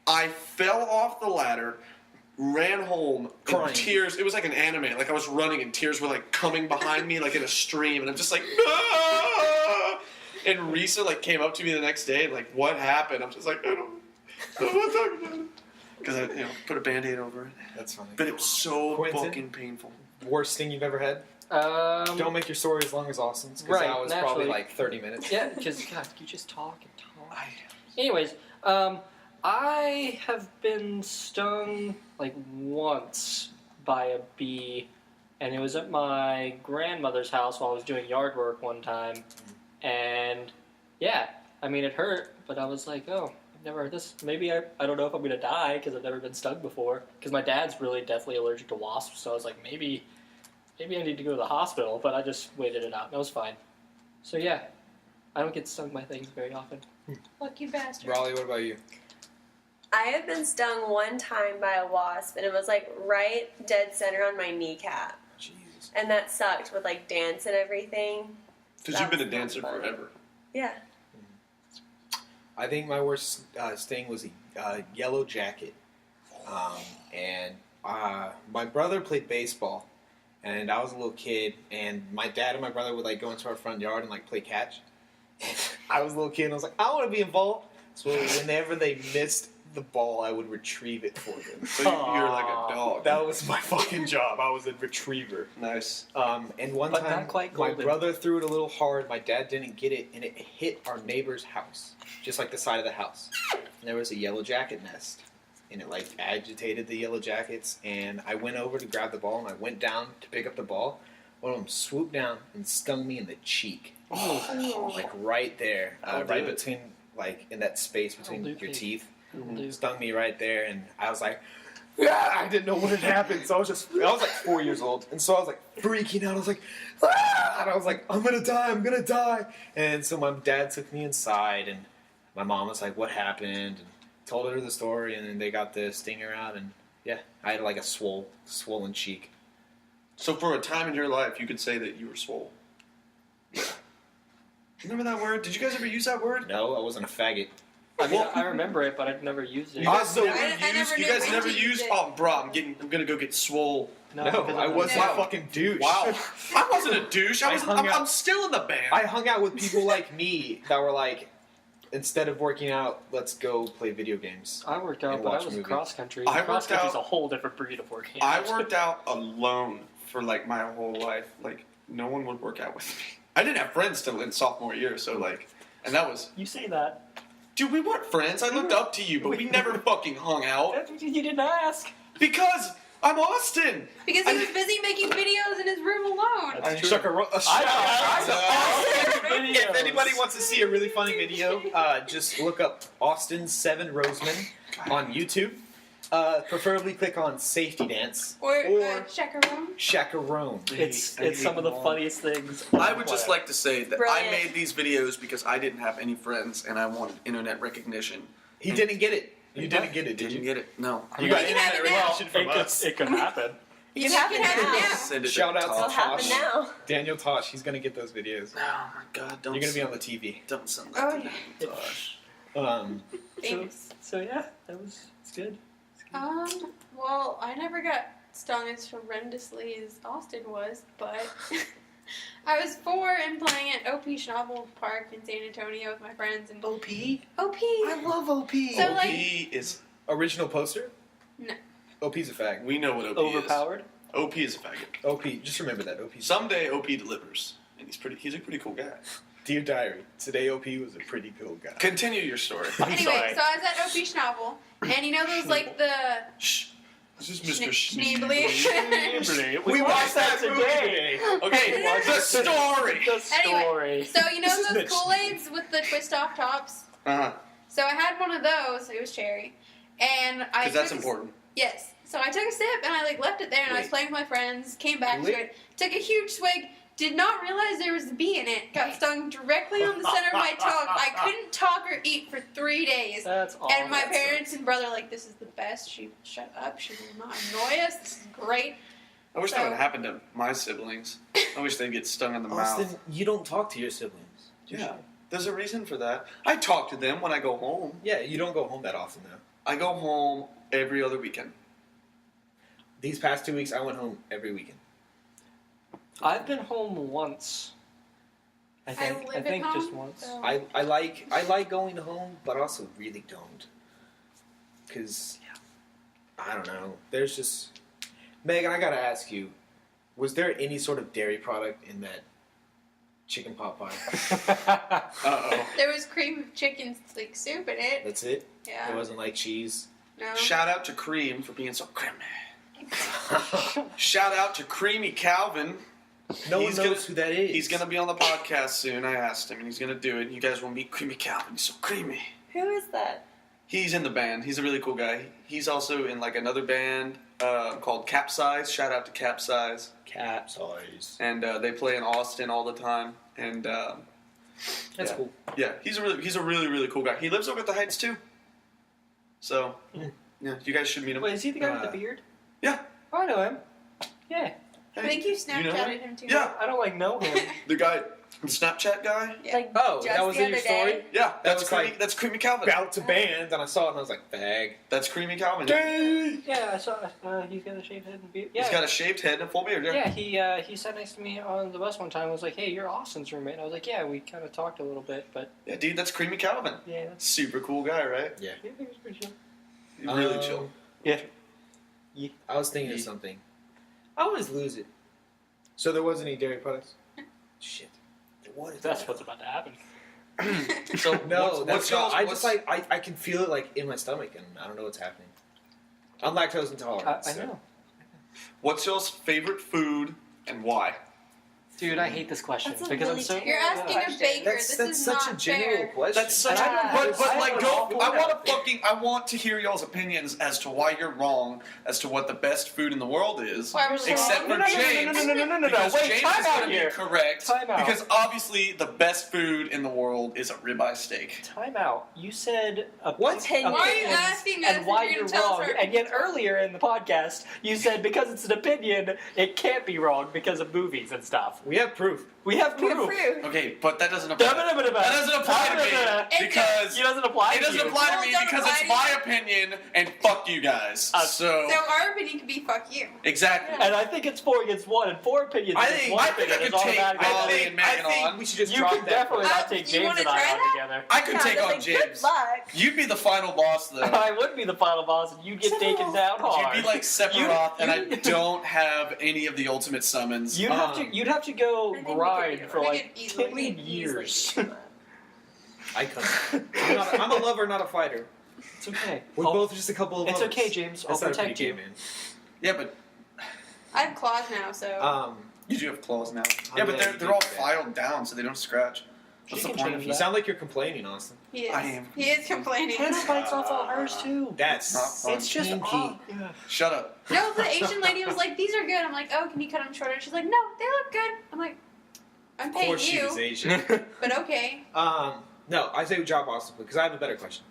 I fell off the ladder. Ran home in Crying. tears. It was like an anime. Like I was running and tears were like coming behind me like in a stream, and I'm just like, "Ah!" And Risa like came up to me the next day and like, what happened? I'm just like, I don't know what to talk about it. Because I put a band-aid over it. That's funny. But it was so Quentin? fucking painful. Worst thing you've ever had? Don't make your story as long as Austin's, because Right, that was probably naturally. like 30 minutes. Yeah, because God, you just talk and talk. Anyways, I have been stung like once by a bee, and it was at my grandmother's house while I was doing yard work one time, and yeah, I mean it hurt, but I was like, oh, I've never heard this. Maybe I don't know if I'm gonna die because I've never been stung before. Because my dad's really deathly allergic to wasps, so I was like, maybe I need to go to the hospital, but I just waited it out and it was fine. So yeah, I don't get stung by things very often. Lucky bastard. Raleigh, what about you? I have been stung one time by a wasp, and it was like right dead center on my kneecap, Jesus. and that sucked with like dance and everything. Because That you've been a was not dancer fun. forever. Yeah. I think my worst sting was a yellow jacket. And my brother played baseball, and I was a little kid, and my dad and my brother would like go into our front yard and like play catch. I was a little kid, and I was like, I want to be involved. So whenever they missed the ball, I would retrieve it for them. So you're like a dog. That was my fucking job. I was a retriever. Nice. And one But time, not quite my golden. brother threw it a little hard. My dad didn't get it, and it hit our neighbor's house, just like the side of the house. And there was a yellow jacket nest, and it like agitated the yellow jackets. And I went over to grab the ball, and I went down to pick up the ball. One of them swooped down and stung me in the cheek, like right there, That'll right do it. between, like in that space between That'll do your it. teeth. Dude. Stung me right there, and I was like, I didn't know what had happened, so I was like 4 years old, and so I was like freaking out. I was like, and I was like, I'm gonna die. And so my dad took me inside, and my mom was like, what happened? And told her the story, and then they got the stinger out, and yeah, I had like a swollen cheek. So for a time in your life, you could say that you were swole. Yeah. Remember that word? Did you guys ever use that word? No, I wasn't a faggot. I mean, I remember it, but I've never used it. You guys Also, never I used. never You knew guys when never to use used. it. Oh, bro, I'm gonna go get swole. No, because I wasn't Wow. a fucking douche. Wow, I wasn't a douche. I hung out- I'm still in the band. I hung out with people like me that were like, instead of working out, let's go play video games. I worked out, And but I watch was movies. cross country. I Cross worked country's out- a whole different breed of working. I out. worked out alone for like my whole life. Like no one would work out with me. I didn't have friends till in sophomore year, so like, and that was, You say that. dude, we weren't friends. I looked up to you, but we never fucking hung out You didn't ask. because I'm Austin. Because he was busy making videos in his room alone. That's true. Shout out to I- If anybody wants to see a really funny video, just look up Austin 7 Roseman on YouTube. Preferably click on Safety Dance Or or chaperone. Chaperone. It's some of the funniest things. I would just like to say that I Brilliant. made these videos because I didn't have any friends and I wanted internet recognition. He didn't get it. You didn't get it, did Didn't you? get it? No. You got You can have internet it now. recognition from us. It could happen. You have it have it now. now. Send it to Shout out to Tosh. It'll happen Tosh. now. Daniel Tosh, he's gonna get those videos. Oh my god! Don't. You're gonna be on the TV. Don't send that Oh, to yeah. me, Tosh. Famous. So yeah, it's good. Well, I never got stung as horrendously as Austin was, but I was 4 and playing at OP Schnabel Park in San Antonio with my friends and OP. OP. I love OP. So, OP like- is. Original poster? No. OP's a fag. We know what OP Overpowered. is. OP is a faggot. OP, just remember that. OP. Someday OP delivers, and he's a pretty cool guy. Dear Diary, today OP was a pretty cool guy. Continue your story. I'm Anyway, sorry. so I was at OP Schnabel, and you know those like the Shh. This is Mr. Schneebly. Schneebly. We watched that movie today. Okay, the story. The story. So you know This is those Mitch. Kool-Aids with the twist off tops? Uh-huh. So I had one of those. It was cherry, and I Because that's took a- important. Yes. So I took a sip and I like left it there and I was Wait. playing with my friends. Came back Wait. to it. Took a huge swig. Did not realize there was a bee in it. Got stung directly on the center of my tongue. I couldn't talk or eat for 3 days. That's all. And my parents and brother like, this is the best. She shut up. She will not annoy us. This is great. I wish So- that would happen to my siblings. I wish they'd get stung in the Austin, mouth. you don't talk to your siblings. Yeah. There's a reason for that. I talk to them when I go home. Yeah, you don't go home that often though. I go home every other weekend. These past 2 weeks, I went home every weekend. I've been home once. I think. live at think just home, once. so- I like going home, but I also really don't. Cause I don't know. There's just Megan. I gotta ask you: was there any sort of dairy product in that chicken pot pie? Uh-oh. There was cream of chicken like soup in it. That's it. Yeah. It wasn't like cheese. No. Shout out to Cream for being so creamy. Shout out to Creamy Calvin. No He's one knows gonna- who that is. He's going to be on the podcast soon. I asked him, and he's going to do it. You guys will meet Creamy Calvin. He's so creamy. Who is that? He's in the band. He's a really cool guy. He's also in like another band called Capsize. Shout out to Capsize. Capsize. And they play in Austin all the time. And That's yeah. cool. Yeah, he's a really cool guy. He lives over at the Heights too. So yeah, you guys should meet him. Wait, is he the guy with the beard? Yeah. Oh, I know him. Yeah. I think you You know Snapchatted him too. Yeah. I don't know him. The guy, the Snapchat guy. Yeah. Like Oh, just that was the in your other story? day. Yeah, that's was creamy. like- That's Creamy Calvin. About to band, and I saw it, and I was like, "Bag." That's Creamy Calvin. Yeah, I saw. He's got a shaved head and beard. Yeah. He's got a shaved head and a full beard. Yeah. Yeah, he sat next to me on the bus one time. I was like, "Hey, you're Austin's roommate." And I was like, "Yeah, we kind of talked a little bit, but Yeah, dude, that's Creamy Calvin. yeah, that's Super cool guy, right? Yeah. yeah, he was pretty chill." Really chill. Yeah. I was thinking of something. I always lose it. So there wasn't any dairy products? Shit. What is That's that? what's about to happen. So No, that's not. I what's- just like I can feel it like in my stomach, and I don't know what's happening. I'm lactose intolerant. I so- know. What's y'all's favorite food and why? Dude, I hate this question That's a because really I'm so. terrible You're asking a question. baker. That's This is such not a general fair. question. That's such And a I don't but have- I like have go. an awful I want out to fucking. I want to hear y'all's opinions as to why you're wrong as to what the best food in the world is. Why we're Except wrong. for James. No. Because Wait, James time is going out to be here. correct. Time out. Because obviously the best food in the world is a ribeye steak. Time out. You said What? Opinions. Why are you asking us and why if you're you're gonna tell us wrong. our And yet opinions? earlier in the podcast, you said because it's an opinion, it can't be wrong because of movies and stuff. We have proof. We have We proof. approve. Okay, but that doesn't apply. That That doesn't apply to me It because It doesn't apply it to doesn't you. apply to Well, me it doesn't because apply it's to my you. opinion and fuck you guys. So So our opinion could be fuck you. exactly. And I think it's 4 against 1, and 4 opinions I against think- 1 I think I opinion is could take automatically Molly wrong. and Megan on. we should just You drop can that. definitely not You take James wanna and I try on that? together. I could Yeah, take but, on like, James. Good luck. You'd be the final boss though. I would be the final boss, and you'd get taken down hard. You'd be like Sephiroth, and I you- don't have any of the ultimate summons. You'd have to go I think we could grind do it. for We like could easily- 10 We could easily years. do that. I couldn't. I'm a lover, not a fighter. It's okay. We're both just a couple of It's lovers. okay, James. I'll That's not a protect pretty you. game, man. Yeah, but I have claws now, so you do have claws now. I'm Yeah, but glad you they're all did that. filed down, so they don't scratch. What's She the can point change of You that? sound like you're complaining, Austin. he is. I am. He is complaining. Hannah bites off all hers too. That's Not fun. It's just Pinky. yeah. Shut up. No, the Asian lady was like, "These are good." I'm like, "Oh, can you cut them shorter?" She's like, "No, they look good." I'm like, "I'm Of paying course she is you, Asian. but okay." No, I say we drop Austin because I have a better question.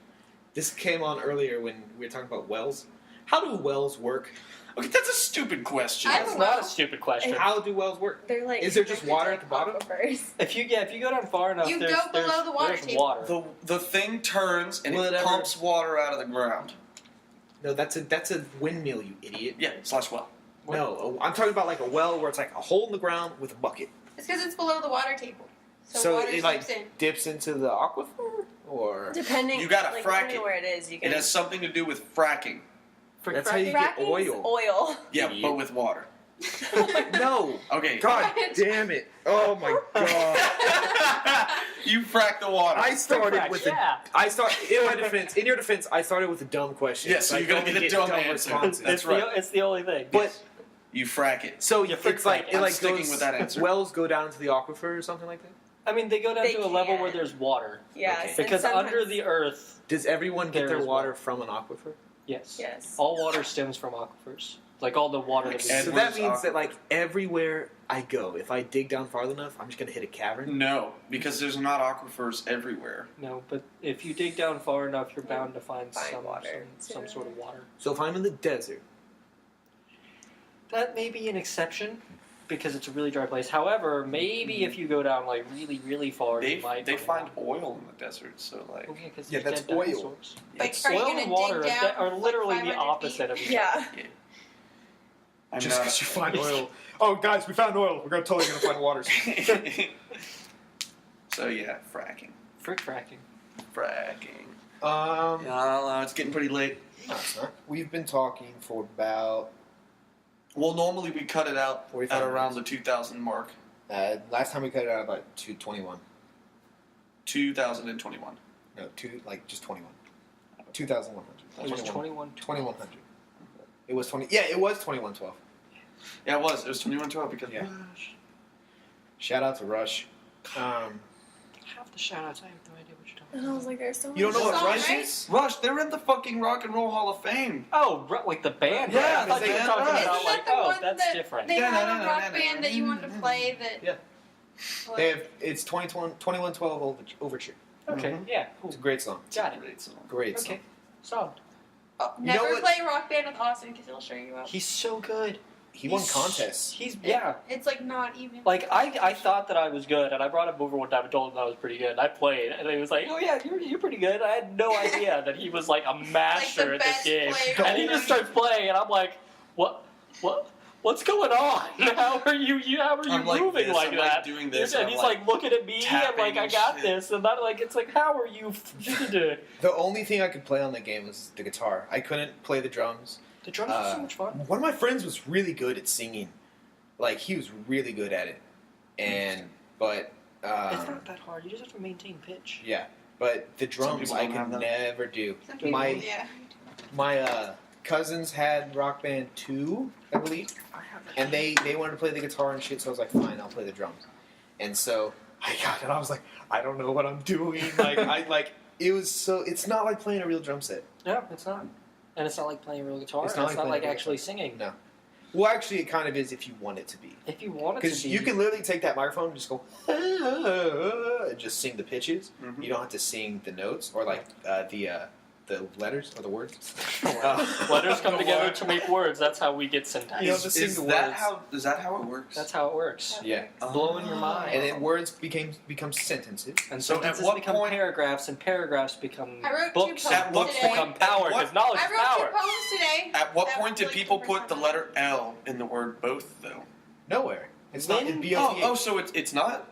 This came on earlier when we were talking about wells. How do wells work? Okay, that's a stupid question. I- That's not a stupid question. How do wells work? They're like. Is there just water at the connected bottom? to aquifers. If you go down far enough, You there's, go below there's, the water there's table. water. The thing turns and Will it it ever- pumps water out of the ground. No, that's a windmill, you idiot. Yeah, slash well. No, I'm talking about like a well where it's like a hole in the ground with a bucket. It's because it's below the water table, so, So water it like seeps in. dips into the aquifer, or Depending. You gotta like, frack depending it. where it is, you It can. has something to do with fracking. For That's how you cracking- get Fracking's oil. oil. Yeah, Idiot. but with water. no. Okay. God damn it! Oh my god! You frack the water. I started frack, with yeah. in my defense. In your defense, I started with a dumb question. Yeah, so I you're gonna only get a dumb answer. responses. That's it's right. it's the only thing. But You frack it. so You it's freak like frack. it I'm like sticking goes, with that answer. wells go down into the aquifer or something like that. I mean, they go down They to a level can. where there's water. Yeah. Okay. and Because sometimes- under the earth, Does everyone get There their is water water. from an aquifer? yes. Yes. All water stems from aquifers. Like all the water that we And So Edwards that means that aquifer. like everywhere I go, if I dig down far enough, I'm just gonna hit a cavern. No, because there's not aquifers everywhere. No, but if you dig down far enough, you're bound to find Find some water, some too. sort of water. So if I'm in the desert, That may be an exception because it's a really dry place. However, maybe if you go down like really, really far, They you might find water. oil in the desert, so like Okay, 'cause Yeah, there's that's dead oil. dinosaurs. Like, it's- are you Oil gonna and water dig are, down are like literally 500 the opposite of each other. Yeah. I'm just not- because you find oil. Oh, guys, we found oil. We're totally gonna find water. So yeah, fracking. Frick fracking. Fracking. Um, It's getting pretty late. no, it's not. We've been talking for about Well, normally we cut it out 45 at around the 2,000 mark. last time we cut it out about 221. 2021. No, just 21. 2,100. It was 21. 2100. It was 20. Yeah, it was 2112. Yeah, it was. It was 2112 because Yeah. Shout out to Rush. Half the shout outs, I have no idea what you're talking And I was like, there's so much. You don't know what Song, Rush right? is? Rush, they're in the fucking Rock and Roll Hall of Fame. Oh, like the band? Yeah, right? I thought the you were band, talking right. about Isn't like, that the oh, one that's that different. They Yeah, have no, a no, rock no, no, band that you wanted to play that. Yeah. What? They have, it's 2112 Overture. Okay, yeah, cool. It's a great song. Got it. Great song. Great song. Okay, solid. Oh, You know never what- play Rock Band with Austin because he'll show you up. He's so good. He won He's- contests. He's yeah. It's like not even. Like I thought that I was good, and I brought him over one time and told him that I was pretty good. And I played, and he was like, "Oh yeah, you're pretty good." I had no idea that he was like a master at this best game, player and he just starts playing, and I'm like, What's going on? How are you? How are you I'm like moving this, like I'm that? like doing this. and I'm he's like looking at me, and tapping like I and got shit. this, and I'm like, it's like, how are you? The The only thing I could play on that game was the guitar. I couldn't play the drums. drums are so much fun. One of my friends was really good at singing. Like, he was really good at it. But It's not that hard. You just have to maintain pitch. yeah. But the drums people I don't have could that. never do. Some people, My yeah. my cousins had Rock Band 2, I believe. I have and they wanted to play the guitar and shit. So I was like, fine, I'll play the drums. And so I got it. I was like, I don't know what I'm doing. It was so. It's not like playing a real drum set. No, it's not. And it's not like playing real guitar. It's It's not not, like playing like real actually guitar. singing. No. Well, actually, it kind of is if you want it to be. If you wanted to Because be, you can literally take that microphone and just go and just sing the pitches. Mhm. You don't have to sing the notes or like the letters or the words. letters come The together word. to make words. That's how we get syntax. You know, just sing Is the that words. how? Is that how it works? That's how it works. Yeah. It's blowing your mind. And then words become sentences. And So at sentences what become point- paragraphs, and paragraphs become I wrote 2 books, poems and books today. become power, At what- because knowledge I is wrote power. 2 poems today. At what That point was did like people the put first the time. letter L in the word both though? Nowhere. It's not. It's When- B-O-T-H. Oh, so it's not.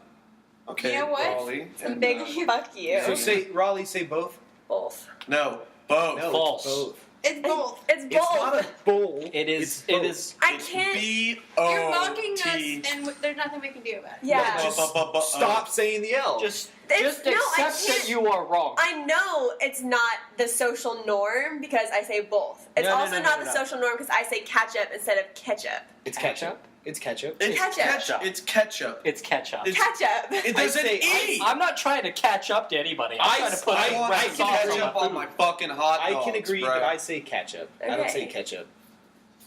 Okay, You know what? Raleigh. It's a and, big uh, fuck you. So say Raleigh. Say both. Both. no, both. No, False. It's both. It's both. It's It's both. not a bowl. It is. It's It both. is. I It's can't. B-O-T. You're mocking us, and there's nothing we can do about it. Yeah. Just Bu-bu-bu-bu- stop saying the L. Just It's- no, I accept that can't- you are wrong. I know it's not the social norm because I say both. It's No, no, also no, no, not no, the no. social norm because I say ketchup instead of ketchup. It's ketchup. It's ketchup. It's Ketchup. ketchup. It's ketchup. It's ketchup. It's- Ketchup. It does an say- E. I'm not trying to catch up to anybody. I'm I- trying to put I- some want I red can sauce on ketchup my on food. my fucking hot I dogs, can agree bro. that I say ketchup. I don't say Okay. ketchup.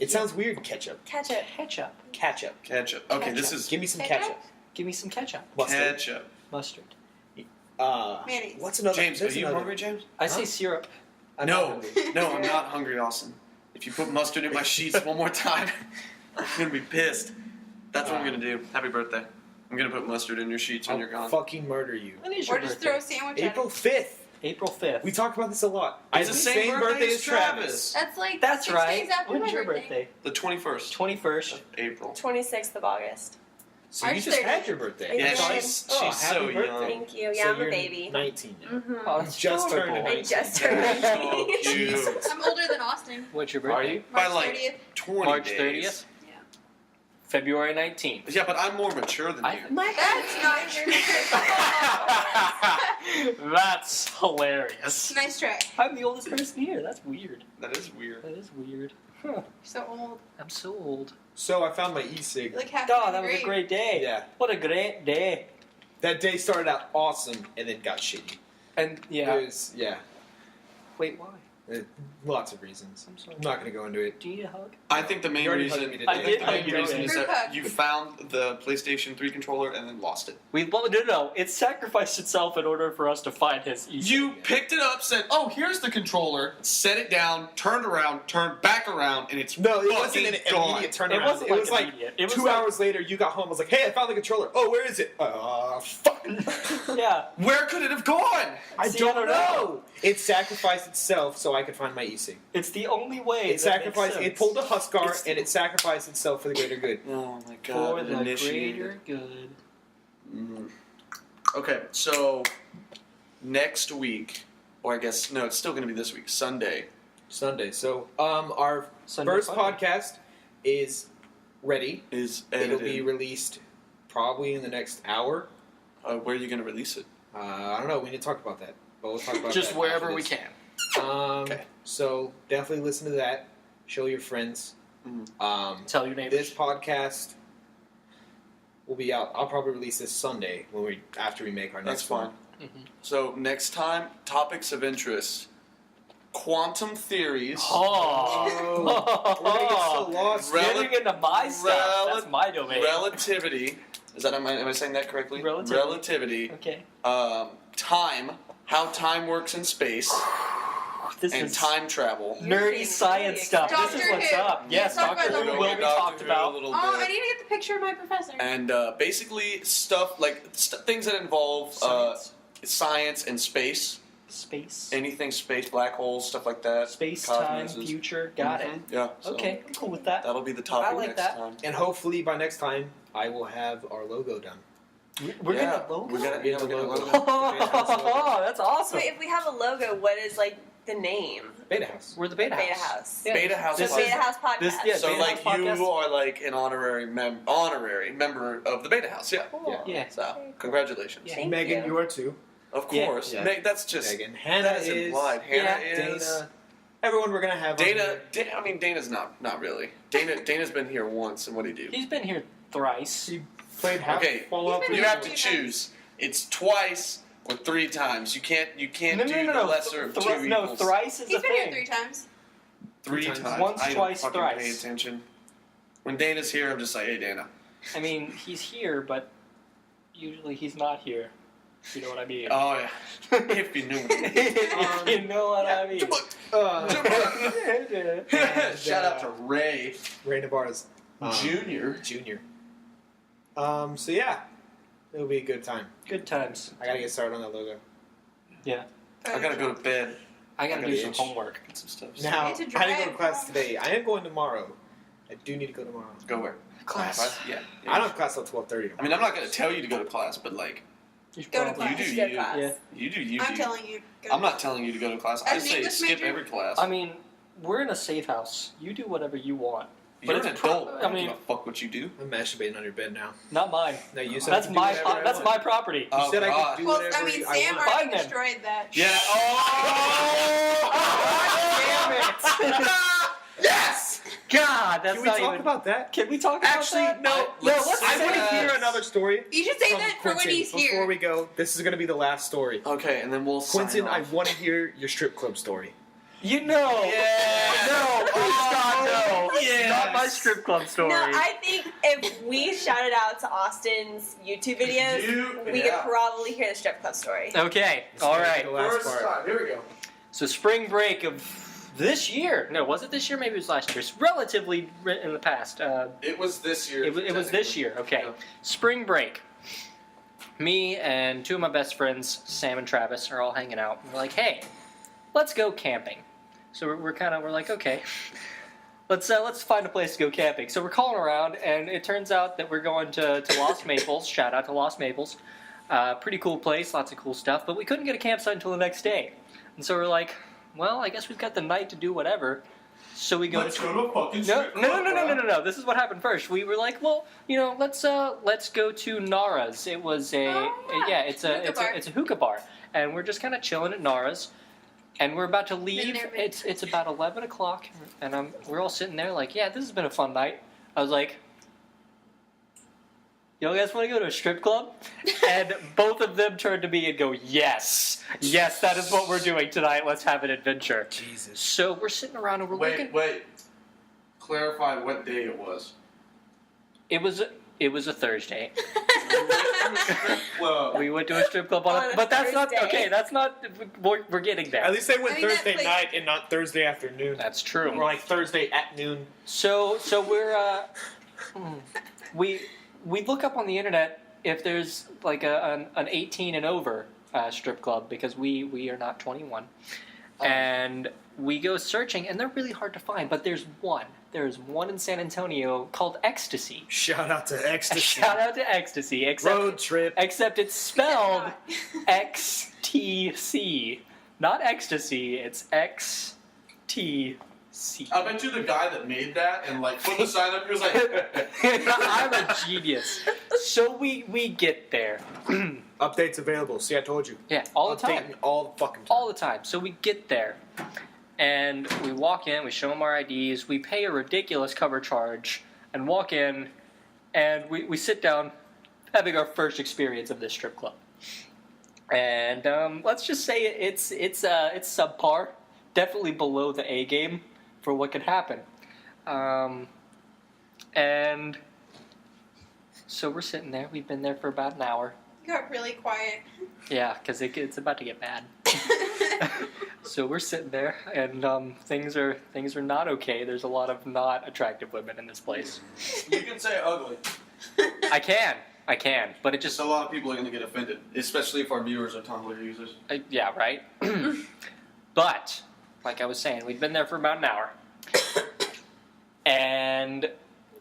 It sounds weird. Ketchup. Ketchup. Ketchup. Ketchup. Ketchup. Okay, this is Give me some Ketchup? ketchup. Give me some ketchup. Mustard. ketchup. Mustard. Mayonnaise. What's another? James, are there's you another- hungry, James? I say syrup. I'm No. not hungry. No, I'm not hungry, Austin. If you put mustard in my sheets one more time, I'm gonna be pissed. That's what I'm gonna do. Happy birthday. I'm gonna put mustard in your sheets when I'll you're gone. fucking murder you. When is Or your just birthday? throw a sandwich April at it. 5th. April 5th. We talked about this a lot. I It's have the the same birthday as Travis. That's like That's 6 right. days after When's my your birthday. birthday? The 21st 21st. of April. 26th of August. So you Ours just 30. had your birthday. Yeah, Yeah, Thank she's you. Oh, she's happy so birthday. young. Thank you. Yeah, So I'm a you're baby. 19 now. Mm-hmm. Oh, it's Just turned adorable. it. I just turned So 19. cute. I'm older than Austin. What's your Are birthday? you? By March like 30th. 20 March days. 30th? Yeah. February 19th. Yeah, but I'm more mature than I- you. My That's not your That's hilarious. Nice try. I'm the oldest person here. That's weird. That is weird. That is weird. Huh. You're so old. I'm so old. So I found my e-cig. You're like half Oh, my that was a degree. great day. Yeah. What a great day. That day started out awesome and then got shitty. And yeah. It was, yeah. Wait, why? Lots of reasons. I'm sorry. I'm not going to go into it. Do you need a hug? I think the main You already reason hugged me today. I I think did the hug main you reason today. is Group that hug. you found the PlayStation 3 controller and then lost it. No. It sacrificed itself in order for us to find his e-cig. You picked it up, said, "Oh, here's the controller." Set it down, turned around, turned back around, and it's No, it fucking wasn't an gone. immediate turnaround. It wasn't it was like immediate. It was 2 like- hours later, you got home. I was like, hey, I found the controller. Oh, where is it? Fuck. Yeah. Where could it have gone? I See, don't I don't know. It sacrificed itself so I could find my e-cig. It's the only way. It sacrificed. It pulled a Huskar It's- and it sacrificed itself for the greater good. Oh my for god! the initiated. greater good. Mm. Okay, so next week, or I guess no, it's still going to be this week, Sunday. Sunday. So, our Sunday first fun. podcast is ready. Is It'll edited. be released probably in the next hour. Where are you going to release it? I don't know. We need to talk about that. But we'll talk about Just that wherever after we this. can. Okay. So definitely listen to that. Show your friends. Mhm. Tell your neighbors. This podcast will be out. I'll probably release this Sunday after we make our That's next fine. one. Mhm. So next time, topics of interest: quantum theories, Oh. We're gonna get so lost. Rel- Getting into my stuff. That's my domain. relativity. Is that am I saying that correctly? Relativity. Relativity. Okay. Time. How time works in space, This and is time travel. nerdy science stuff. Doctor This is what's Who. up. Yes, Let's talk Doctor about Who Doctor will Who. be Doctor talked Who about. a little Oh, bit. I need to get the picture of my professor. And basically stuff like things that involve Science. science and space. Space. Anything space, black holes, stuff like that. Space, time, cosmoses. future. Got it. Mhm, Yeah. so Okay, I'm cool with that. That'll be the topic I like next that. time. And hopefully by next time, I will have our logo done. We're Yeah, gonna logo. we're gonna- yeah, we're gonna logo. Oh, that's So awesome. if we have a logo, what is like the name? Beta House. We're the Beta House. Beta House. Yeah. Beta House. This So Podcast. Beta House podcast. this- yeah, So Beta like House you podcast. are like an honorary member of the Beta House. Yeah. Cool. Yeah. So congratulations. Yeah. Thank Megan, you. are too. Of Yeah. course. Yeah. That's just Megan. Hannah that is is. implied. Hannah Yeah, is. Dana. Everyone we're gonna have on Dana, here. I mean, Dana's not really. Dana's been here once, and what did he do? He's been here thrice. He played half Okay, Fallout. He's been You here have to 3 choose. It's twice or 3 times. You can't do the lesser of 2 No, equals. thrice is He's a been thing. here 3 times. 3 times. times. Once, I don't twice, fucking thrice. pay attention. When Dana's here, I'm just like, hey, Dana. I mean, he's here, but usually he's not here. If you know what I mean. Oh yeah. If you knew. If you know what I mean. Shout out to Ray Ray Navarro's Jr. Junior. So yeah, it'll be a good time. Good times. I gotta get started on that logo. Yeah. I gotta go to bed. I gotta I do gotta some itch. homework. Get some stuff. Now, I need to didn't go to drive class home. today. I am going tomorrow. I do need to go tomorrow. Go where? Class. Yeah. I don't have class till 12:30. I mean, I'm not gonna tell you to go to class, but like, You should Go to probably- class. you do You should you. go to class. Yeah. You do you. I'm do. telling you. Go I'm not telling you to go to class. I As an say English skip major? every class. I mean, we're in a safe house. You do whatever you want. You're but an it's adult. pro- I I don't mean- give a fuck what you do. I'm masturbating on your bed now. Not mine. No, you said That's I could do my whatever I that's want. my property. You Oh, said I God. could do Well, whatever I mean, I Sam want. Fine already then. destroyed that. Yeah. Oh! Damn it! Yes! God, that's Can we not talk even. about that? Can we talk about Actually, that? no. let's I say want to that. hear another story. You should say from that for when Quentin. he's Before here. we go, this is going to be the last story. Okay, and then we'll sign Quentin, I off. want to hear your strip club story. You know. Yeah. No, please God, no. Yes. Not my strip club story. No, I think if we shouted out to Austin's YouTube videos, we could probably hear the strip club story. Okay, This all is right. the last First part. time. Here we go. So spring break of this year. No, was it this year? Maybe it was last year. It's relatively in the past. It was this year. It was this year. Okay. Yeah. Spring break. Me and 2 of my best friends, Sam and Travis, are all hanging out. We're like, hey, let's go camping. So we're like, okay, let's find a place to go camping. So we're calling around, and it turns out that we're going to Lost Maples. Shout out to Lost Maples. Pretty cool place, lots of cool stuff. But we couldn't get a campsite until the next day, and so we're like, well, I guess we've got the night to do whatever. So we go. Let's go to a fucking No, strip no, no, club, no, no, no, bro. no, no. This is what happened first. We were like, well, let's go to Nara's. It was it's a hookah bar, and we're just kind of chilling at Nara's, and we're about to leave. there many It's about 11 o'clock, and we're all sitting there like, yeah, this has been a fun night. I was like, y'all guys want to go to a strip club? And both of them turned to me and go, yes, that is what we're doing tonight. Let's have an adventure. Jesus. So we're sitting around and we're looking. Wait. Clarify what day it was. It was a Thursday. Whoa. We went to a strip club On on a but that's not Thursday. okay. That's not. We're getting there. At least they went I mean, that Thursday place- night and not Thursday afternoon. That's Or true. like Thursday at noon. So we're we look up on the internet if there's like an 18 and over strip club because we are not 21, and we go searching and they're really hard to find. But there's one. There's one in San Antonio called Ecstasy. Shout out to Ecstasy. Shout out to Ecstasy. Road trip. Except it's spelled XTC. Not ecstasy, it's XTC. I bet you the guy that made that and like put the sign up, he was like, I'm a genius. So we get there. Updates available. See, I told you. Yeah, all the time. Updating all the fucking time. All the time. So we get there. And we walk in, we show them our IDs, we pay a ridiculous cover charge, and walk in, and we sit down having our first experience of this strip club. And let's just say it's subpar, definitely below the A game for what could happen. And so we're sitting there. We've been there for about an hour. You got really quiet. Yeah, because it's about to get bad. So we're sitting there, and things are not okay. There's a lot of not attractive women in this place. you can say ugly. I can, but it Just just a lot of people are going to get offended, especially if our viewers are Tumblr users. yeah, right. But like I was saying, we'd been there for about an hour, and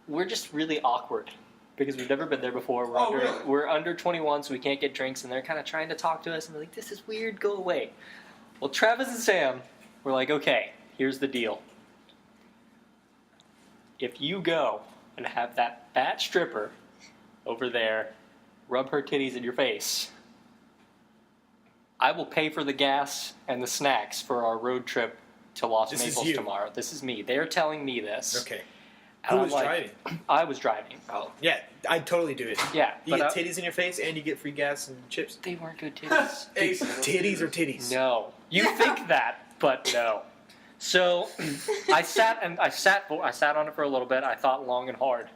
we're just really awkward because we've never been there before. Really? We're under 21, so we can't get drinks, and they're kind of trying to talk to us, and we're like, "This is weird. Go away." Well, Travis and Sam were like, "Okay, here's the deal. If you go and have that fat stripper over there rub her titties in your face, I will pay for the gas and the snacks for our road trip to Los This is Maples you. tomorrow. This is me. They're telling me this. Okay. And Who I'm was like, driving? I was driving. Oh, yeah. I'd totally do it. Yeah, You but get titties in your face and you get free gas and chips. they weren't good titties. Titties or titties? No, you think that, but no. So I sat on it for a little bit. I thought long and hard.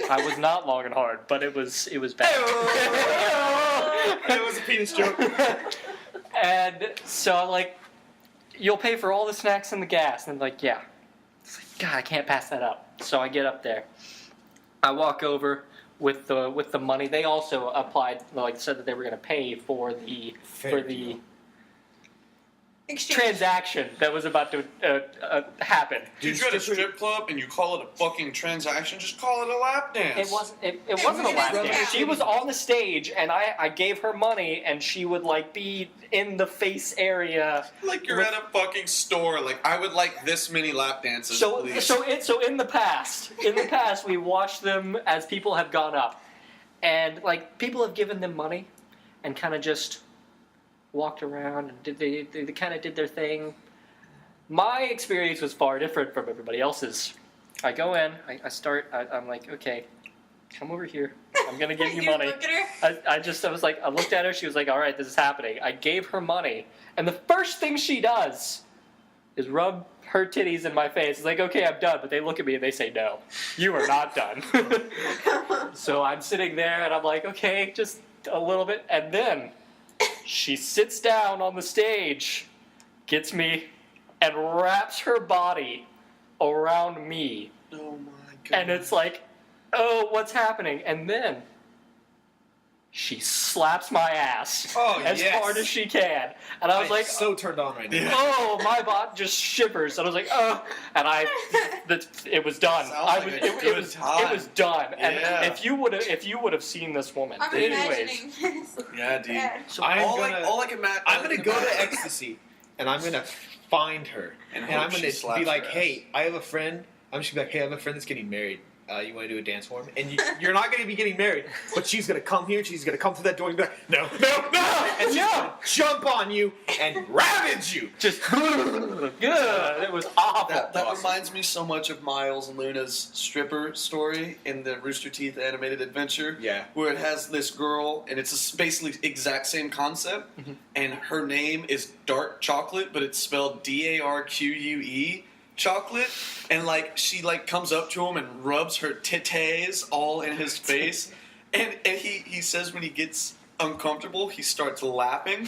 I was not long and hard, but it was bad. It was a penis joke. And so I'm like, you'll pay for all the snacks and the gas. And I'm like, yeah. It's like, God, I can't pass that up. So I get up there. I walk over with the money. They also applied, like said that they were going to pay for the Exchange. transaction that was about to happen. Dude, you're at a strip club and you call it a fucking transaction, just call it a lap dance. It wasn't. It wasn't a lap wasn't. dance. She was on the stage, and I gave her money, and she would like be in the face area. Like you're at a fucking store. Like, I would like this many lap dances, please. So in the past, we watched them as people have gone up, and like people have given them money, and kind of just walked around and they kind of did their thing. My experience was far different from everybody else's. I go in, I'm like, okay, come over here. I'm gonna give you money. Look at her. I looked at her. She was like, all right, this is happening. I gave her money, and the first thing she does is rub her titties in my face. It's like, okay, I'm done. But they look at me and they say, no, you are not done. So I'm sitting there and I'm like, okay, just a little bit. And then she sits down on the stage, gets me, and wraps her body around me. Oh my god. And it's like, oh, what's happening? And then she slaps my ass as hard as she can. And I was like, so turned on right now. oh, my bot just shivers. And I was like, oh. And it was done. Sounds like a good time. It was done. And Yeah. if you would have seen this woman. I'm Anyways. imagining this. Yeah, dude. Yeah. So All I can imagine. I'm gonna go to ecstasy, and I'm gonna find her, And and hope I'm she gonna slaps be like, her ass. "Hey, I have a friend." I'm just gonna be like, "Hey, I have a friend that's getting married. You want to do a dance for him?" And you're not gonna be getting married, but she's gonna come here. She's gonna come through that door and be like, "No, no, no!" And she's gonna jump on you and ravage you. just, it was awful. That reminds me so much of Miles and Luna's stripper story in the Rooster Teeth animated adventure. Yeah. Where it has this girl, and it's basically exact same concept, and her name is Dark Chocolate, but it's spelled DARQUE chocolate, and like she like comes up to him and rubs her titties all in his face, and he says when he gets uncomfortable he starts laughing.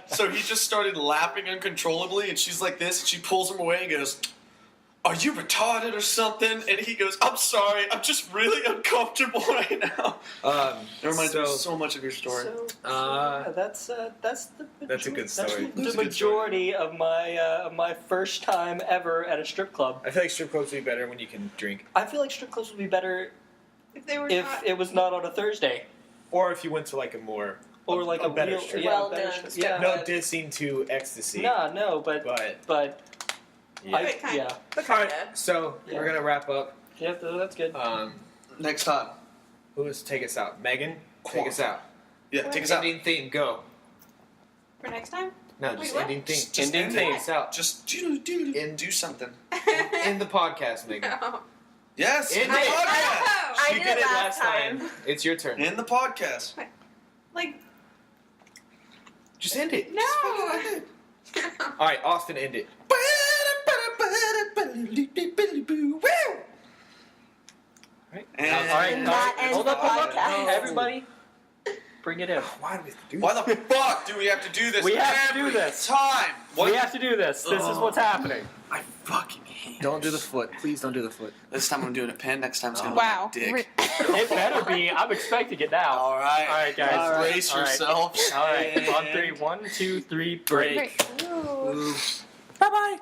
So he just started laughing uncontrollably, and she's like this, and she pulls him away and goes, "Are you retarded or something?" And he goes, "I'm sorry, I'm just really uncomfortable right now." It reminds me so much of your story. That's the That's a good story. The That's a good majority of my first time ever at a strip club. I feel like strip clubs would be better when you can drink, I feel like strip clubs would be better If they were if not. it was not on a Thursday or if you went to like a more or like a better real, strip. yeah, Well better done. strip. Yeah, no dissing to ecstasy, no, but but yeah. But kinda. yeah, But All right, kinda. so Yeah. we're gonna wrap up. yeah, that's good. Next time. Who wants to take us out? Megan, take us out. Yeah, take us out. Ending theme, go. For next time? No, Wait, just what? ending theme. Just Ending end theme. it. Take us out. Just do something. End the podcast, Megan. No. Yes, End in the it. podcast. I You did it last time. It's your turn. In the podcast. Like, Just end it. no. All right, Austin, end it. And All right, That ends hold the up, podcast. everybody, bring it in. Why do we have to do why the fuck do we have to do this? We have to do every this. time. We have to do this. This is what's happening. I fucking hate. Don't do the foot. Please don't do the foot. This time I'm doing a pen. Next time it's gonna Wow. be my dick. It better be. I'm expecting it now. All right. All right, guys. All right. Brace All right. yourselves. All right, on And- three. 1, 2, 3, break. Ooh. Bye bye.